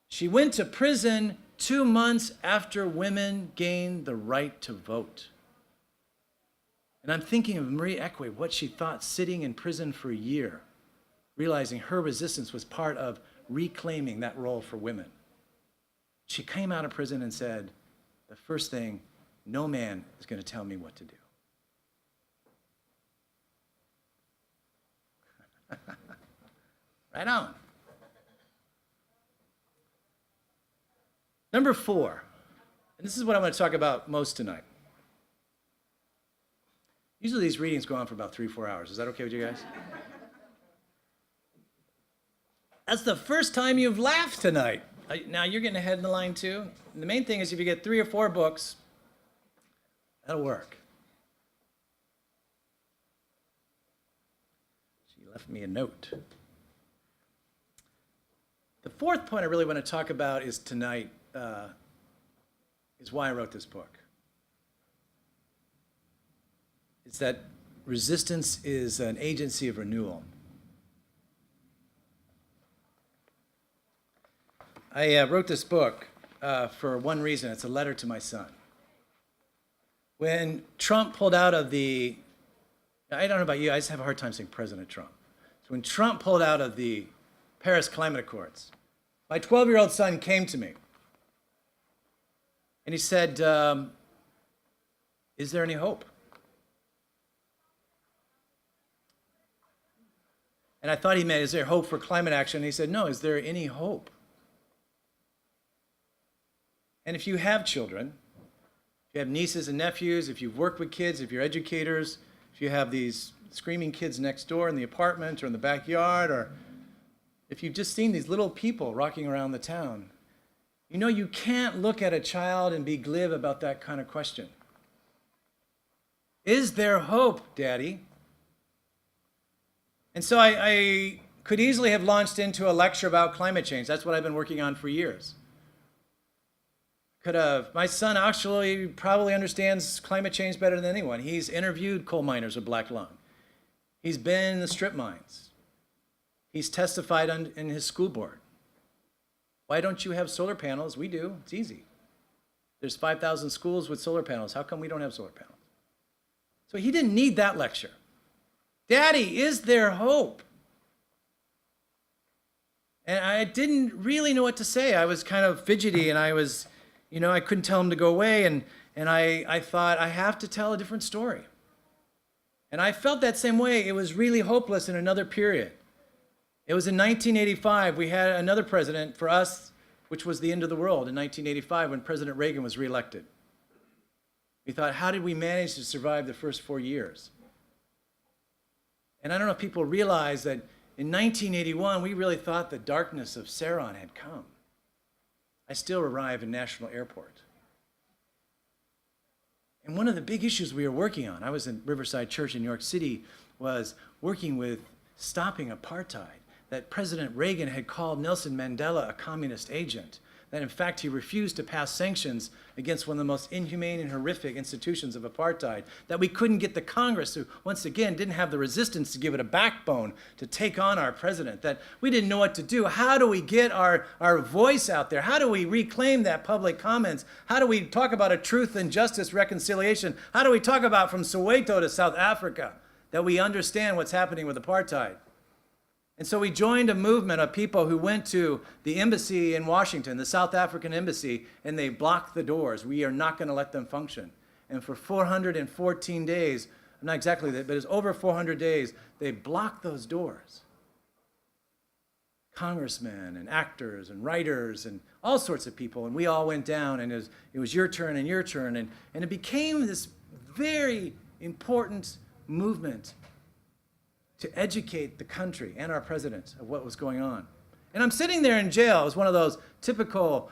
She went to prison 2 months after women gained the right to vote. And I'm thinking of Marie Equi, what she thought sitting in prison for a year, realizing her resistance was part of reclaiming that role for women. She came out of prison and said, the first thing, no man is going to tell me what to do. Right on. Number 4, and this is what I'm going to talk about most tonight. Usually these readings go on for about 3-4 hours. Is that okay with you guys? That's the first time you've laughed tonight. Now you're getting ahead in the line too. And the main thing is if you get 3 or 4 books, that'll work. She left me a note. The 4th point I really want to talk about is tonight, is why I wrote this book. It's that resistance is an agency of renewal. I wrote this book for one reason. It's a letter to my son. When Trump pulled out of the, I don't know about you, I just have a hard time saying President Trump. So when Trump pulled out of the Paris Climate Accords, my 12-year-old son came to me and he said, is there any hope? And I thought he meant, is there hope for climate action? And he said, no, is there any hope? And if you have children, if you have nieces and nephews, if you've worked with kids, if you're educators, if you have these screaming kids next door in the apartment or in the backyard, or if you've just seen these little people rocking around the town, you know you can't look at a child and be glib about that kind of question. Is there hope, Daddy? And so I could easily have launched into a lecture about climate change. That's what I've been working on for years. Could have. My son actually probably understands climate change better than anyone. He's interviewed coal miners with black lung. He's been in the strip mines. He's testified in his school board. Why don't you have solar panels? We do. It's easy. There's 5,000 schools with solar panels. How come we don't have solar panels? So he didn't need that lecture. Daddy, is there hope? And I didn't really know what to say. I was kind of fidgety and I was, I couldn't tell him to go away. And I thought, I have to tell a different story. And I felt that same way. It was really hopeless in another period. It was in 1985. We had another president for us, which was the end of the world in 1985 when President Reagan was reelected. We thought, how did we manage to survive the first 4 years? And I don't know if people realize that in 1981, we really thought the darkness of Saron had come. I still arrive in National Airport. And one of the big issues we were working on, I was in Riverside Church in New York City, was working with stopping apartheid, that President Reagan had called Nelson Mandela a communist agent, that in fact he refused to pass sanctions against one of the most inhumane and horrific institutions of apartheid, that we couldn't get the Congress, who once again didn't have the resistance to give it a backbone to take on our president, that we didn't know what to do. How do we get our voice out there? How do we reclaim that public comments? How do we talk about a truth and justice reconciliation? How do we talk about from Soweto to South Africa that we understand what's happening with apartheid? And so we joined a movement of people who went to the embassy in Washington, the South African embassy, and they blocked the doors. We are not going to let them function. And for 414 days, not exactly that, but it's over 400 days, they blocked those doors. Congressmen and actors and writers and all sorts of people, and we all went down, and it was your turn and your turn, and it became this very important movement to educate the country and our president of what was going on. And I'm sitting there in jail. It was one of those typical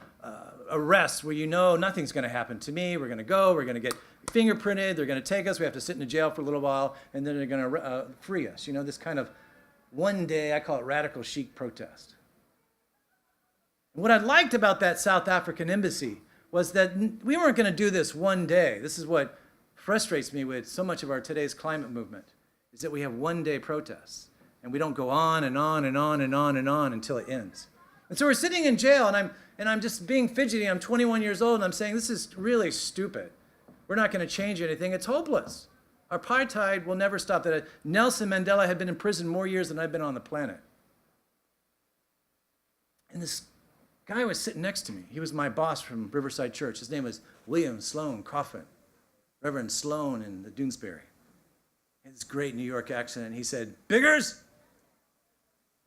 arrests where you know nothing's going to happen to me. We're going to go, we're going to get fingerprinted, they're going to take us, we have to sit in the jail for a little while, and then they're going to free us. You know, this kind of one day, I call it radical chic protest. And what I liked about that South African embassy was that we weren't going to do this one day. This is what frustrates me with so much of our today's climate movement, is that we have one-day protests, and we don't go on and on and on and on and on until it ends. And so we're sitting in jail, and I'm just being fidgety. I'm 21 years old, and I'm saying, this is really stupid. We're not going to change anything. It's hopeless. Apartheid will never stop. That Nelson Mandela had been in prison more years than I've been on the planet. And this guy was sitting next to me. He was my boss from Riverside Church. His name was William Sloan Coffin, Reverend Sloan in the Doonesbury. He had this great New York accent, and he said, "Biggers,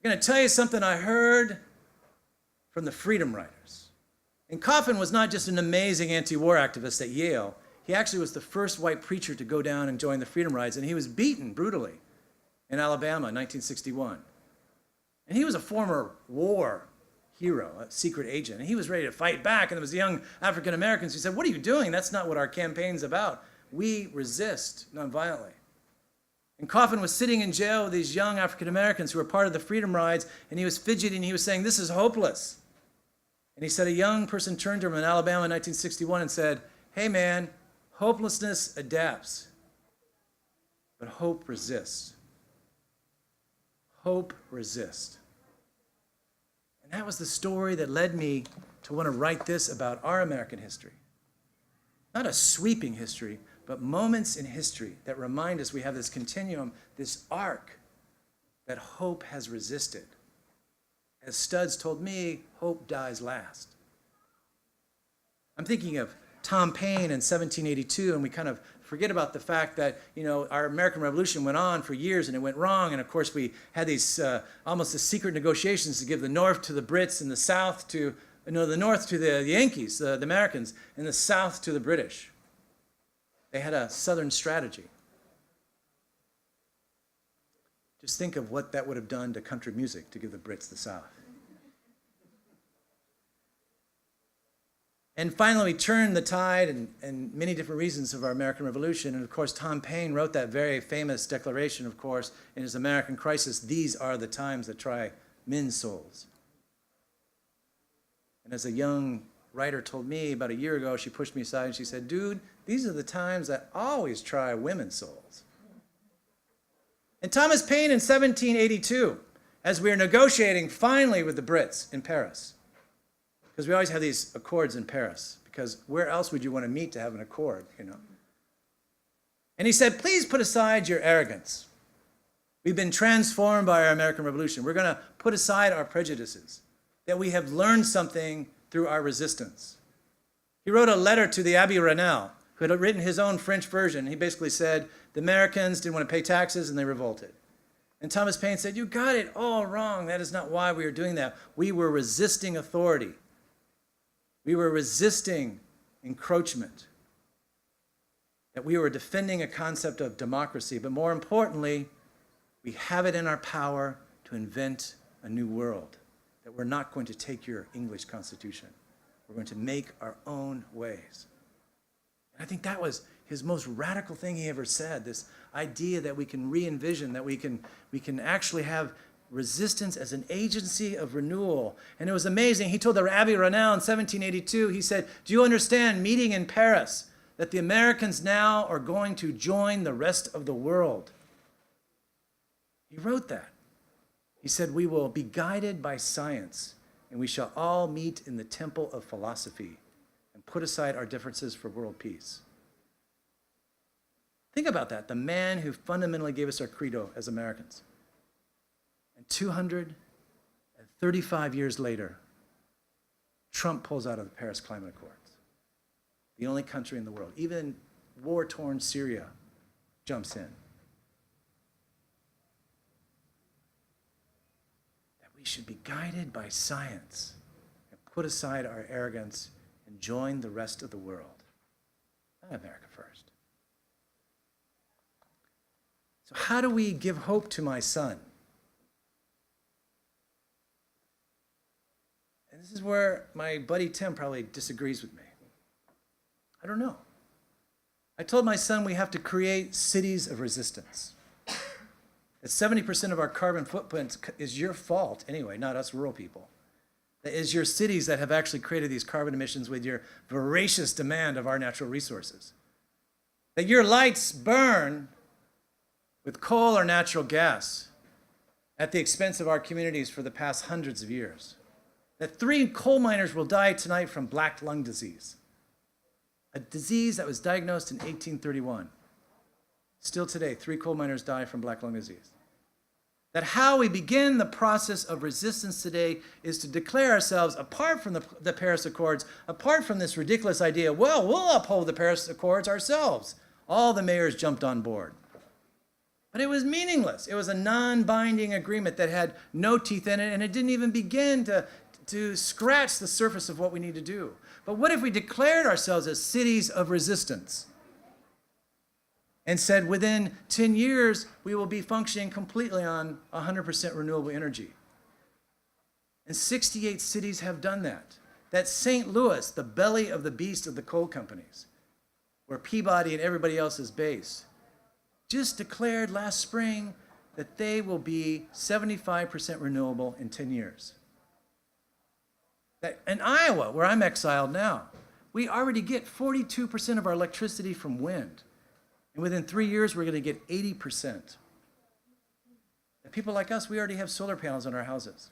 I'm going to tell you something I heard from the Freedom Riders." And Coffin was not just an amazing anti-war activist at Yale. He actually was the first white preacher to go down and join the Freedom Rides, and he was beaten brutally in Alabama in 1961. And he was a former war hero, a secret agent, and he was ready to fight back. And there was young African Americans who said, "What are you doing? That's not what our campaign's about. We resist nonviolently." And Coffin was sitting in jail with these young African Americans who were part of the Freedom Rides, and he was fidgeting, and he was saying, "This is hopeless." And he said a young person turned to him in Alabama in 1961 and said, "Hey man, hopelessness adapts, but hope resists." Hope resists. And that was the story that led me to want to write this about our American history. Not a sweeping history, but moments in history that remind us we have this continuum, this arc that hope has resisted. As Studs told me, hope dies last. I'm thinking of Tom Paine in 1782, and we kind of forget about the fact that, you know, our American Revolution went on for years and it went wrong, and of course we had these almost the secret negotiations to give the North to the Brits and the South to, the North to the Yankees, the Americans, and the South to the British. They had a Southern strategy. Just think of what that would have done to country music to give the Brits the South. And finally, we turned the tide and many different reasons of our American Revolution. And of course, Tom Paine wrote that very famous declaration, of course, in his American Crisis, "These are the times that try men's souls." And as a young writer told me about a year ago, she pushed me aside and she said, "Dude, these are the times that always try women's souls." And Thomas Paine in 1782, as we were negotiating finally with the Brits in Paris, because we always have these accords in Paris, because where else would you want to meet to have an accord, you know? And he said, "Please put aside your arrogance. We've been transformed by our American Revolution. We're going to put aside our prejudices, that we have learned something through our resistance." He wrote a letter to the Abbé Raynal, who had written his own French version. He basically said the Americans didn't want to pay taxes and they revolted. And Thomas Paine said, "You got it all wrong. That is not why we were doing that. We were resisting authority. We were resisting encroachment. That we were defending a concept of democracy. But more importantly, we have it in our power to invent a new world. That we're not going to take your English Constitution. We're going to make our own ways." And I think that was his most radical thing he ever said, this idea that we can re-envision, that we can actually have resistance as an agency of renewal. And it was amazing. He told the Abbé Raynal in 1782, he said, do you understand, meeting in Paris, that the Americans now are going to join the rest of the world? He wrote that. He said, we will be guided by science, and we shall all meet in the temple of philosophy and put aside our differences for world peace. Think about that, the man who fundamentally gave us our credo as Americans. And 235 years later, Trump pulls out of the Paris Climate Accords. The only country in the world, even war-torn Syria, jumps in. That we should be guided by science and put aside our arrogance and join the rest of the world. Not America first. So how do we give hope to my son? And this is where my buddy Tim probably disagrees with me. I don't know. I told my son we have to create cities of resistance. That 70% of our carbon footprint is your fault anyway, not us rural people. That is your cities that have actually created these carbon emissions with your voracious demand of our natural resources. That your lights burn with coal or natural gas at the expense of our communities for the past hundreds of years. That 3 coal miners will die tonight from black lung disease, a disease that was diagnosed in 1831. Still today, 3 coal miners die from black lung disease. That how we begin the process of resistance today is to declare ourselves apart from the Paris Accords, apart from this ridiculous idea, well, we'll uphold the Paris Accords ourselves. All the mayors jumped on board. But it was meaningless. It was a non-binding agreement that had no teeth in it, and it didn't even begin to scratch the surface of what we need to do. But what if we declared ourselves as cities of resistance and said within 10 years we will be functioning completely on 100% renewable energy? And 68 cities have done that. That's St. Louis, the belly of the beast of the coal companies, where Peabody and everybody else is based, just declared last spring that they will be 75% renewable in 10 years. That in Iowa, where I'm exiled now, we already get 42% of our electricity from wind. And within 3 years, we're going to get 80%. And people like us, we already have solar panels on our houses.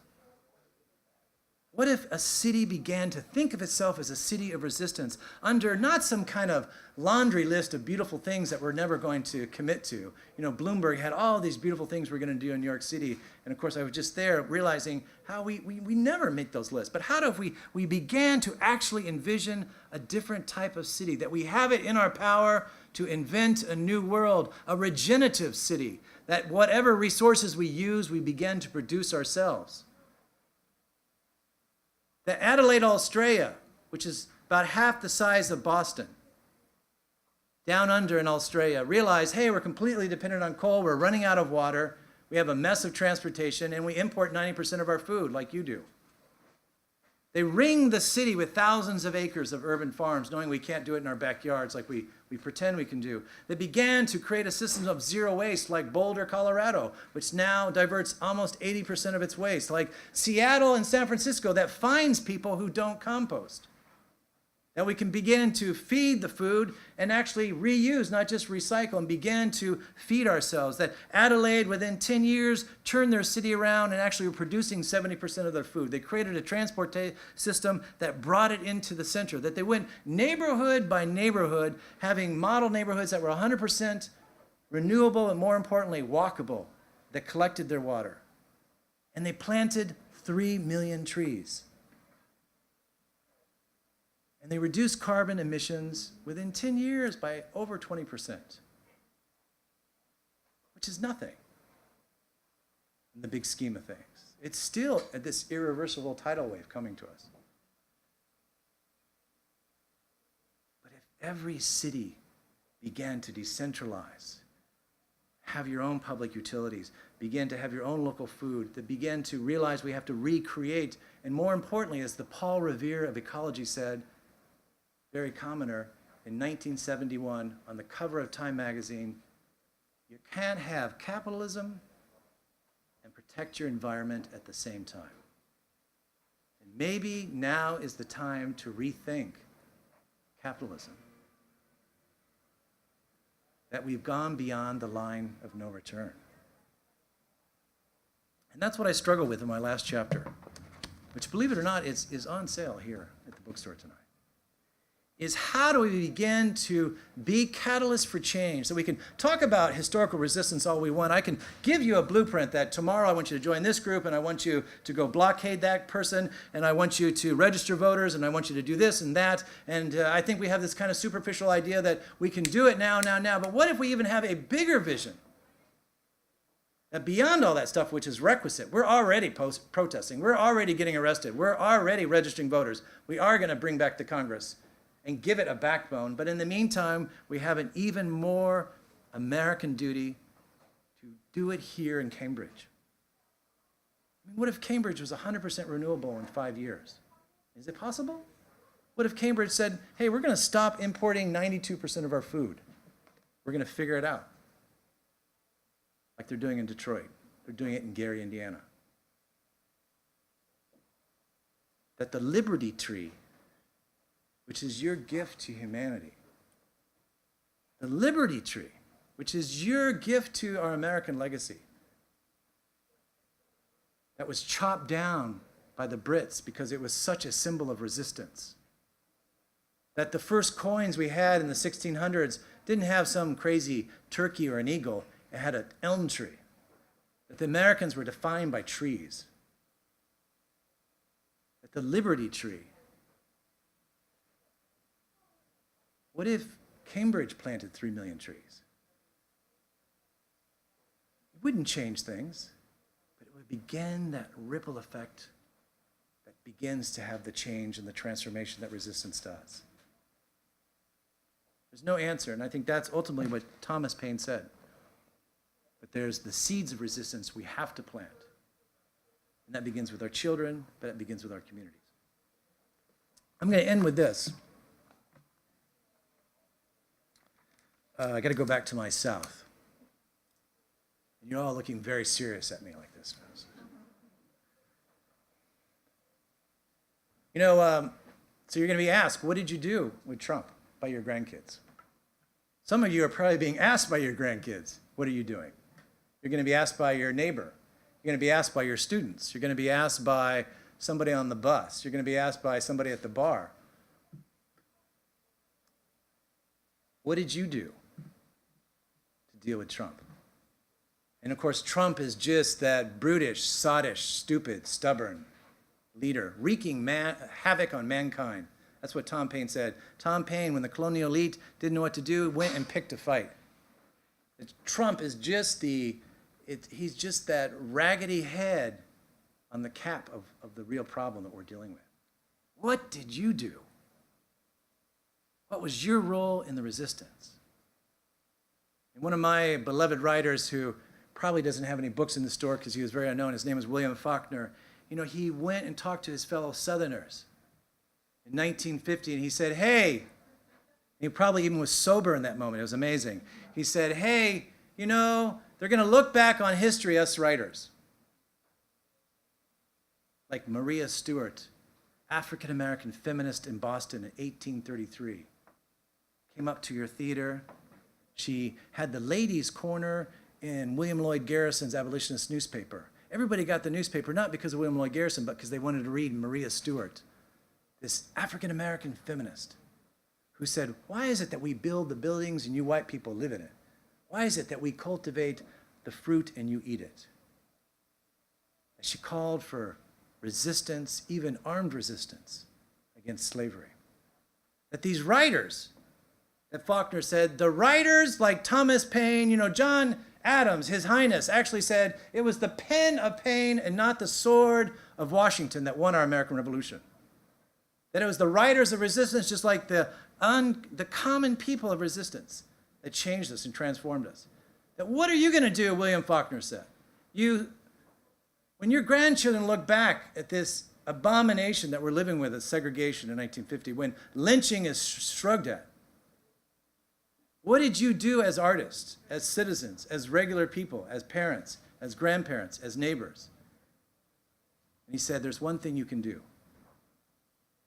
What if a city began to think of itself as a city of resistance under not some kind of laundry list of beautiful things that we're never going to commit to? You know, Bloomberg had all these beautiful things we're going to do in New York City. And of course, I was just there realizing how we never make those lists. But how do we began to actually envision a different type of city, that we have it in our power to invent a new world, a regenerative city, that whatever resources we use, we begin to produce ourselves. That Adelaide, Australia, which is about half the size of Boston, down under in Australia, realized, hey, we're completely dependent on coal, we're running out of water, we have a mess of transportation, and we import 90% of our food like you do. They ring the city with thousands of acres of urban farms, knowing we can't do it in our backyards like we pretend we can do. They began to create a system of zero waste like Boulder, Colorado, which now diverts almost 80% of its waste, like Seattle and San Francisco that finds people who don't compost. That we can begin to feed the food and actually reuse, not just recycle, and begin to feed ourselves. That Adelaide, within 10 years, turned their city around and actually were producing 70% of their food. They created a transport system that brought it into the center. That they went neighborhood by neighborhood, having model neighborhoods that were 100% renewable and, more importantly, walkable, that collected their water. And they planted 3 million trees. And they reduced carbon emissions within 10 years by over 20%, which is nothing in the big scheme of things. It's still this irreversible tidal wave coming to us. But if every city began to decentralize, have your own public utilities, begin to have your own local food, that begin to realize we have to recreate, and more importantly, as the Paul Revere of ecology said, very commoner, in 1971 on the cover of Time magazine, you can't have capitalism and protect your environment at the same time. And maybe now is the time to rethink capitalism. That we've gone beyond the line of no return. And that's what I struggle with in my last chapter, which, believe it or not, is on sale here at the bookstore tonight, is how do we begin to be catalysts for change? So we can talk about historical resistance all we want. I can give you a blueprint that tomorrow I want you to join this group, and I want you to go blockade that person, and I want you to register voters, and I want you to do this and that. And I think we have this kind of superficial idea that we can do it now. But what if we even have a bigger vision? That beyond all that stuff which is requisite, we're already protesting, we're already getting arrested, we're already registering voters, we are going to bring back the Congress and give it a backbone. But in the meantime, we have an even more American duty to do it here in Cambridge. I mean, what if Cambridge was 100% renewable in 5 years? Is it possible? What if Cambridge said, hey, we're going to stop importing 92% of our food. We're going to figure it out. Like they're doing in Detroit. They're doing it in Gary, Indiana. That the Liberty Tree, which is your gift to humanity, the Liberty Tree, which is your gift to our American legacy, that was chopped down by the Brits because it was such a symbol of resistance. That the first coins we had in the 1600s didn't have some crazy turkey or an eagle. It had an elm tree. That the Americans were defined by trees. That the Liberty Tree. What if Cambridge planted 3 million trees? It wouldn't change things, but it would begin that ripple effect that begins to have the change and the transformation that resistance does. There's no answer, and I think that's ultimately what Thomas Paine said. But there's the seeds of resistance we have to plant. And that begins with our children, but it begins with our communities. I'm going to end with this. I got to go back to my South. And you're all looking very serious at me like this. You know, so you're going to be asked, what did you do with Trump by your grandkids? Some of you are probably being asked by your grandkids, what are you doing? You're going to be asked by your neighbor. You're going to be asked by your students. You're going to be asked by somebody on the bus. You're going to be asked by somebody at the bar. What did you do to deal with Trump? And of course, Trump is just that brutish, sottish, stupid, stubborn leader, wreaking havoc on mankind. That's what Tom Paine said. Tom Paine, when the colonial elite didn't know what to do, went and picked a fight. Trump is just he's just that raggedy head on the cap of the real problem that we're dealing with. What did you do? What was your role in the resistance? And one of my beloved writers who probably doesn't have any books in the store because he was very unknown, his name is William Faulkner. You know, he went and talked to his fellow Southerners in 1950, and he said, hey, he probably even was sober in that moment. It was amazing. He said, hey, you know, they're going to look back on history, us writers, like Maria Stewart, African-American feminist in Boston in 1833. Came up to your theater. She had the ladies' corner in William Lloyd Garrison's abolitionist newspaper. Everybody got the newspaper not because of William Lloyd Garrison, but because they wanted to read Maria Stewart, this African-American feminist who said, why is it that we build the buildings and you white people live in it? Why is it that we cultivate the fruit and you eat it? And she called for resistance, even armed resistance against slavery. That these writers, that Faulkner said, the writers like Thomas Paine, you know, John Adams, His Highness, actually said it was the pen of Paine and not the sword of Washington that won our American Revolution. That it was the writers of resistance, just like the common people of resistance, that changed us and transformed us. That what are you going to do, William Faulkner said. When your grandchildren look back at this abomination that we're living with as segregation in 1950, when lynching is shrugged at, What did you do as artists, as citizens, as regular people, as parents, as grandparents, as neighbors? And he said, there's one thing you can do.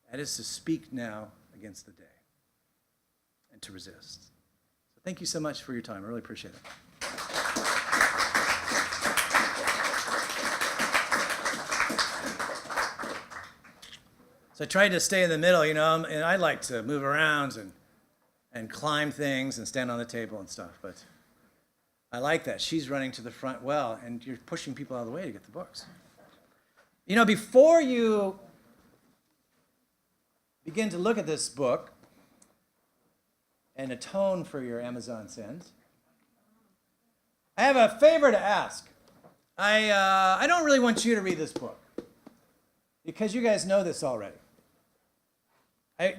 That is to speak now against the day and to resist. So thank you so much for your time. I really appreciate it. So I tried to stay in the middle, you know, and I like to move around and climb things and stand on the table and stuff, but I like that. She's running to the front well, and you're pushing people out of the way to get the books. You know, before you begin to look at this book and atone for your Amazon sins, I have a favor to ask. I don't really want you to read this book, because you guys know this already.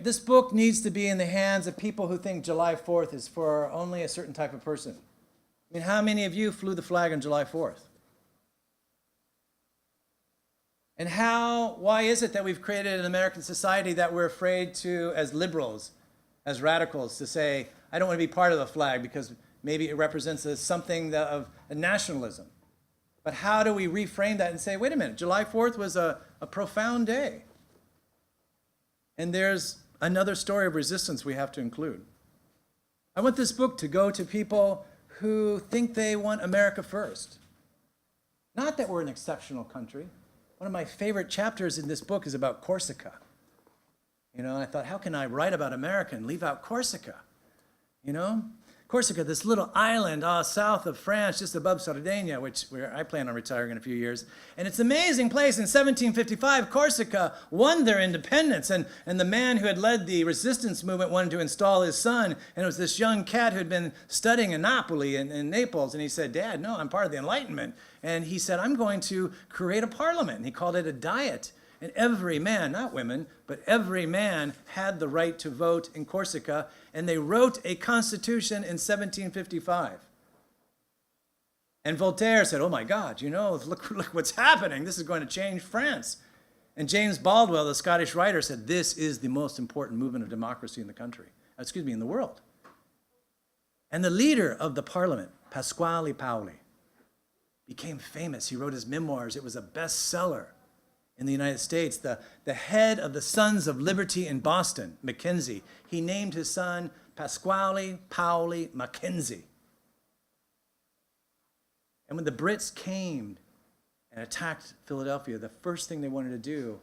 This book needs to be in the hands of people who think July 4th is for only a certain type of person. I mean, how many of you flew the flag on July 4th? And why is it that we've created an American society that we're afraid to, as liberals, as radicals, to say, I don't want to be part of the flag because maybe it represents something of a nationalism. But how do we reframe that and say, wait a minute, July 4th was a profound day. And there's another story of resistance we have to include. I want this book to go to people who think they want America first. Not that we're an exceptional country. One of my favorite chapters in this book is about Corsica. You know, and I thought, how can I write about America and leave out Corsica? You know? Corsica, this little island south of France, just above Sardinia, where I plan on retiring in a few years. And it's an amazing place. In 1755, Corsica won their independence. And the man who had led the resistance movement wanted to install his son. And it was this young cat who had been studying in Napoli and in Naples. And he said, Dad, no, I'm part of the Enlightenment. And he said, I'm going to create a parliament. And he called it a diet. And every man, not women, but every man had the right to vote in Corsica, and they wrote a constitution in 1755. And Voltaire said, oh my God, you know, look what's happening. This is going to change France. And James Baldwin, the Scottish writer, said, this is the most important movement of democracy in the country, in the world. And the leader of the parliament, Pasquale Paoli, became famous. He wrote his memoirs. It was a bestseller in the United States. The head of the Sons of Liberty in Boston, Mackenzie, he named his son Pasquale Paoli Mackenzie. And when the Brits came and attacked Philadelphia, the first thing they wanted to do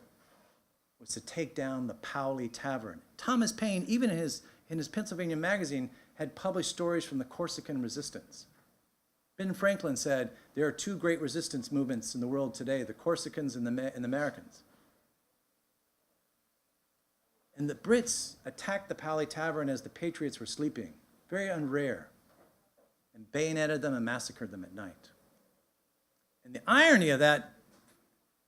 was to take down the Paoli Tavern. Thomas Paine, even in his Pennsylvania magazine, had published stories from the Corsican resistance. Ben Franklin said, there are two great resistance movements in the world today, the Corsicans and the Americans. And the Brits attacked the Paoli Tavern as the Patriots were sleeping, very unrare, and bayoneted them and massacred them at night. And the irony of that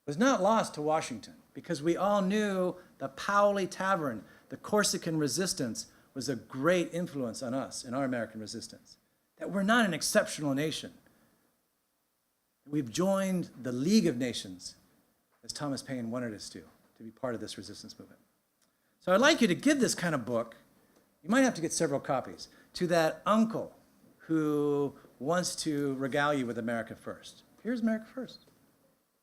was not lost to Washington, because we all knew the Paoli Tavern, the Corsican resistance, was a great influence on us in our American resistance. That we're not an exceptional nation. We've joined the League of Nations, as Thomas Paine wanted us to be part of this resistance movement. So I'd like you to give this kind of book, you might have to get several copies, to that uncle who wants to regale you with America first. Here's America first.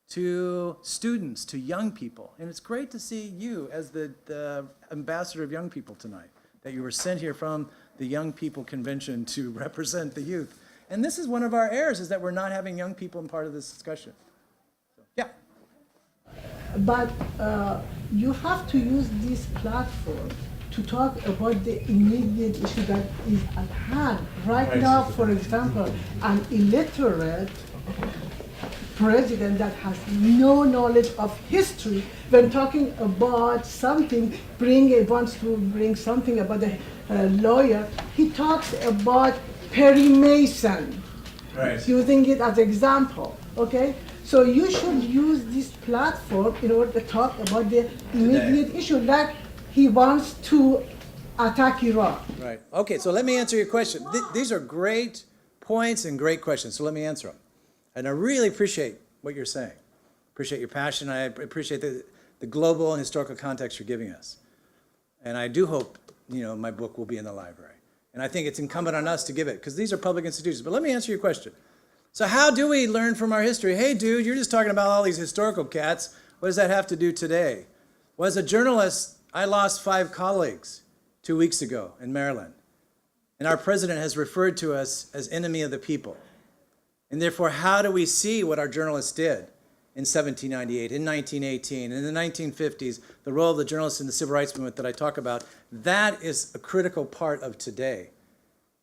To students, to young people. And it's great to see you as the ambassador of young people tonight, that you were sent here from the Young People Convention to represent the youth. And this is one of our errors, is that we're not having young people in part of this discussion. So, yeah. But you have to use this platform to talk about the immediate issue that is at hand. Right now, for example, an illiterate president that has no knowledge of history, when talking about something, wants to bring something about the lawyer, he talks about Perry Mason, using it as example, okay? So you should use this platform in order to talk about the immediate issue, like he wants to attack Iraq. Right, okay, so let me answer your question. These are great points and great questions, so let me answer them. And I really appreciate what you're saying. Appreciate your passion. I appreciate the global and historical context you're giving us. And I do hope, you know, my book will be in the library. And And I think it's incumbent on us to give it, because these are public institutions. But let me answer your question. So how do we learn from our history? Hey, dude, you're just talking about all these historical cats. What does that have to do today? Well, as a journalist, I lost 5 colleagues 2 weeks ago in Maryland. And our president has referred to us as enemy of the people. And therefore, how do we see what our journalists did in 1798, in 1918, in the 1950s, the role of the journalists in the civil rights movement that I talk about? That is a critical part of today.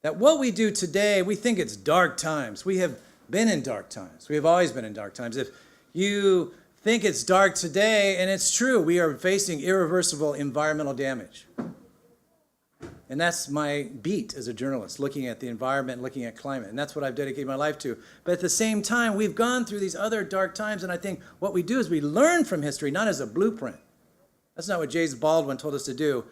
That what we do today, we think it's dark times. We have been in dark times. We have always been in dark times. If you think it's dark today, and it's true, we are facing irreversible environmental damage. And that's my beat as a journalist, looking at the environment, looking at climate. And that's what I've dedicated my life to. But at the same time, we've gone through these other dark times, and I think what we do is we learn from history, not as a blueprint. That's not what James Baldwin told us to do,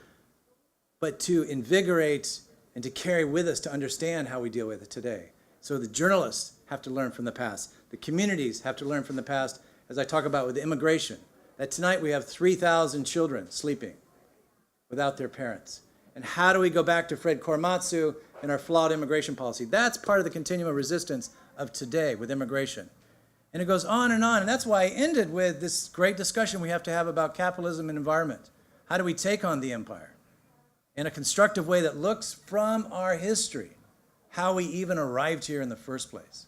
but to invigorate and to carry with us to understand how we deal with it today. So the journalists have to learn from the past. The communities have to learn from the past, as I talk about with immigration. That tonight we have 3,000 children sleeping without their parents. And how do we go back to Fred Korematsu and our flawed immigration policy? That's part of the continuum of resistance of today with immigration. And it goes on, and that's why I ended with this great discussion we have to have about capitalism and environment. How do we take on the empire in a constructive way that looks from our history, how we even arrived here in the first place,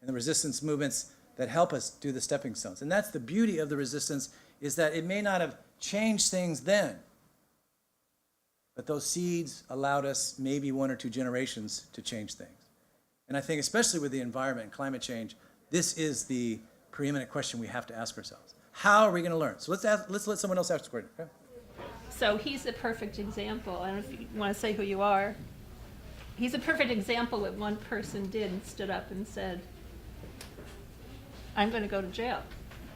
and the resistance movements that help us do the stepping stones. And that's the beauty of the resistance, is that it may not have changed things then, but those seeds allowed us maybe 1 or 2 generations to change things. And I think especially with the environment and climate change, this is the preeminent question we have to ask ourselves. How are we going to learn? So let's let someone else ask the question. Okay? So he's a perfect example. I don't know if you want to say who you are. He's a perfect example what one person did and stood up and said, I'm going to go to jail.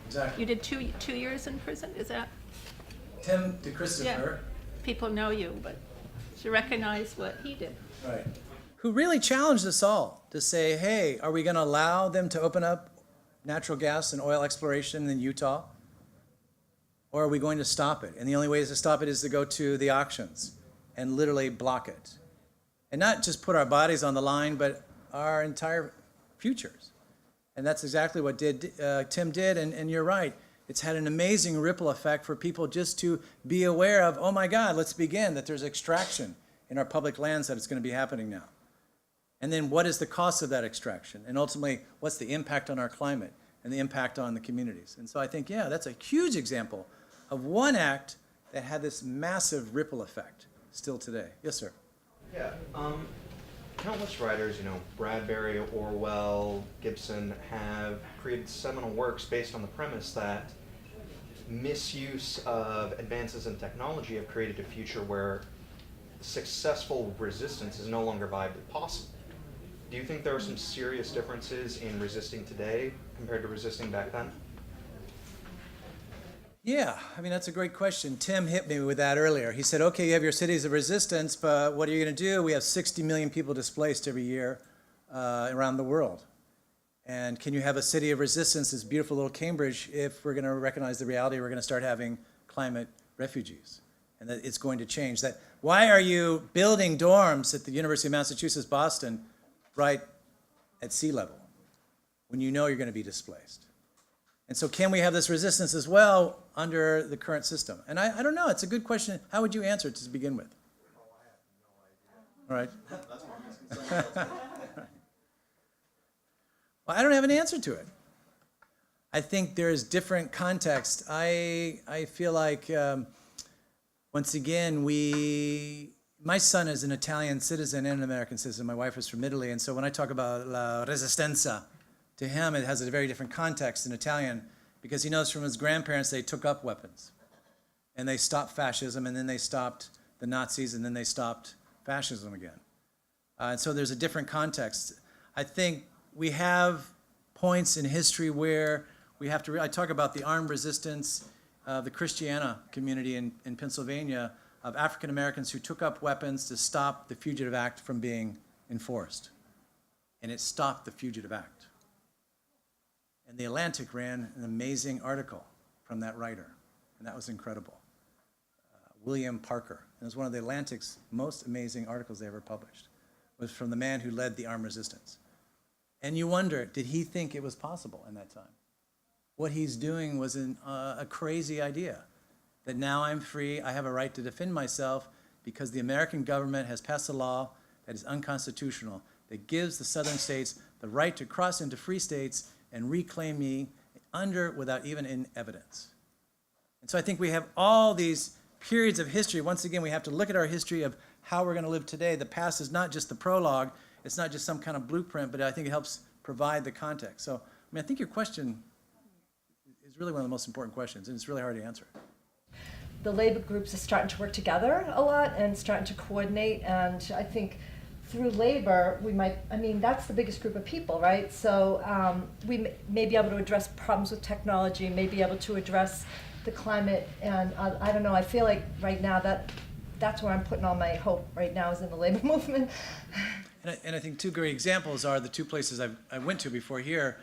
Exactly. You did two years in prison, is that? Tim DeChristopher. Yeah. People know you, but to recognize what he did. Right. Who really challenged us all to say, hey, are we going to allow them to open up natural gas and oil exploration in Utah? Or are we going to stop it? And the only way to stop it is to go to the auctions and literally block it. And not just put our bodies on the line, but our entire futures. And that's exactly what Tim did, and you're right. It's had an amazing ripple effect for people just to be aware of, oh my God, let's begin, that there's extraction in our public lands, that it's going to be happening now. And then what is the cost of that extraction? And ultimately, what's the impact on our climate and the impact on the communities? And so I think, yeah, that's a huge example of one act that had this massive ripple effect still today. Yes, sir. Yeah, countless writers, Bradbury, Orwell, Gibson, have created seminal works based on the premise that misuse of advances in technology have created a future where successful resistance is no longer viably possible. Do you think there are some serious differences in resisting today compared to resisting back then? Yeah, that's a great question. Tim hit me with that earlier. He said, okay, you have your cities of resistance, but what are you going to do? We have 60 million people displaced every year around the world. And can you have a city of resistance, this beautiful little Cambridge, if we're going to recognize the reality we're going to start having climate refugees? And that it's going to change. That why are you building dorms at the University of Massachusetts, Boston, right at sea level, when you know you're going to be displaced? And so can we have this resistance as well under the current system? And I don't know. It's a good question. How would you answer it to begin with? All right. Well, I don't have an answer to it. I think there's different context. I feel like, once again, my son is an Italian citizen and an American citizen. My wife is from Italy. And so when I talk about la resistenza, to him, it has a very different context in Italian, because he knows from his grandparents they took up weapons. And they stopped fascism, and then they stopped the Nazis, and then they stopped fascism again. And so there's a different context. I think we have points in history where we have to, I talk about the armed resistance of the Christiana community in Pennsylvania, of African Americans who took up weapons to stop the Fugitive Act from being enforced. And it stopped the Fugitive Act. And The Atlantic ran an amazing article from that writer, and that was incredible. William Parker. And it was one of The Atlantic's most amazing articles they ever published. was from the man who led the armed resistance. And you wonder, did he think it was possible in that time? What he's doing was a crazy idea, that now I'm free, I have a right to defend myself because the American government has passed a law that is unconstitutional, that gives the southern states the right to cross into free states and reclaim me without even in evidence. And so I think we have all these periods of history. Once again, we have to look at our history of how we're going to live today. The past is not just the prologue, it's not just some kind of blueprint, but I think it helps provide the context. So, I mean, I think your question is really one of the most important questions, and it's really hard to answer. The labor groups are starting to work together a lot and starting to coordinate, and I think through labor, we might, I mean, that's the biggest group of people, right? So we may be able to address problems with technology, may be able to address the climate, and I don't know, I feel like right now that's where I'm putting all my hope right now, is in the labor movement. And I think two great examples are the two places I went to before here.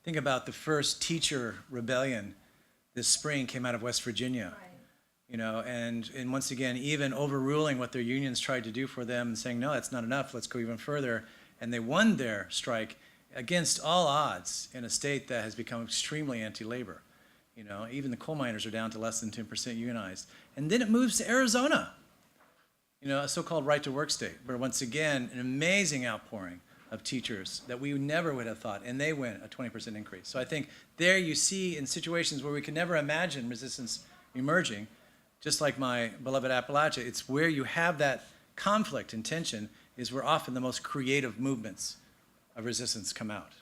Think about the first teacher rebellion this spring came out of West Virginia. Right. You know, and once again, even overruling what their unions tried to do for them and saying, no, that's not enough, let's go even further. And they won their strike against all odds in a state that has become extremely anti-labor. You know, even the coal miners are down to less than 10% unionized. And then it moves to Arizona, you know, a so-called right-to-work state, where once again, an amazing outpouring of teachers that we never would have thought, and they win a 20% increase. So I think there you see in situations where we could never imagine resistance emerging, just like my beloved Appalachia, it's where you have that conflict and tension is where often the most creative movements of resistance come out.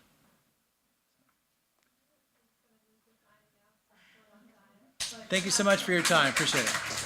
Thank you so much for your time. Appreciate it.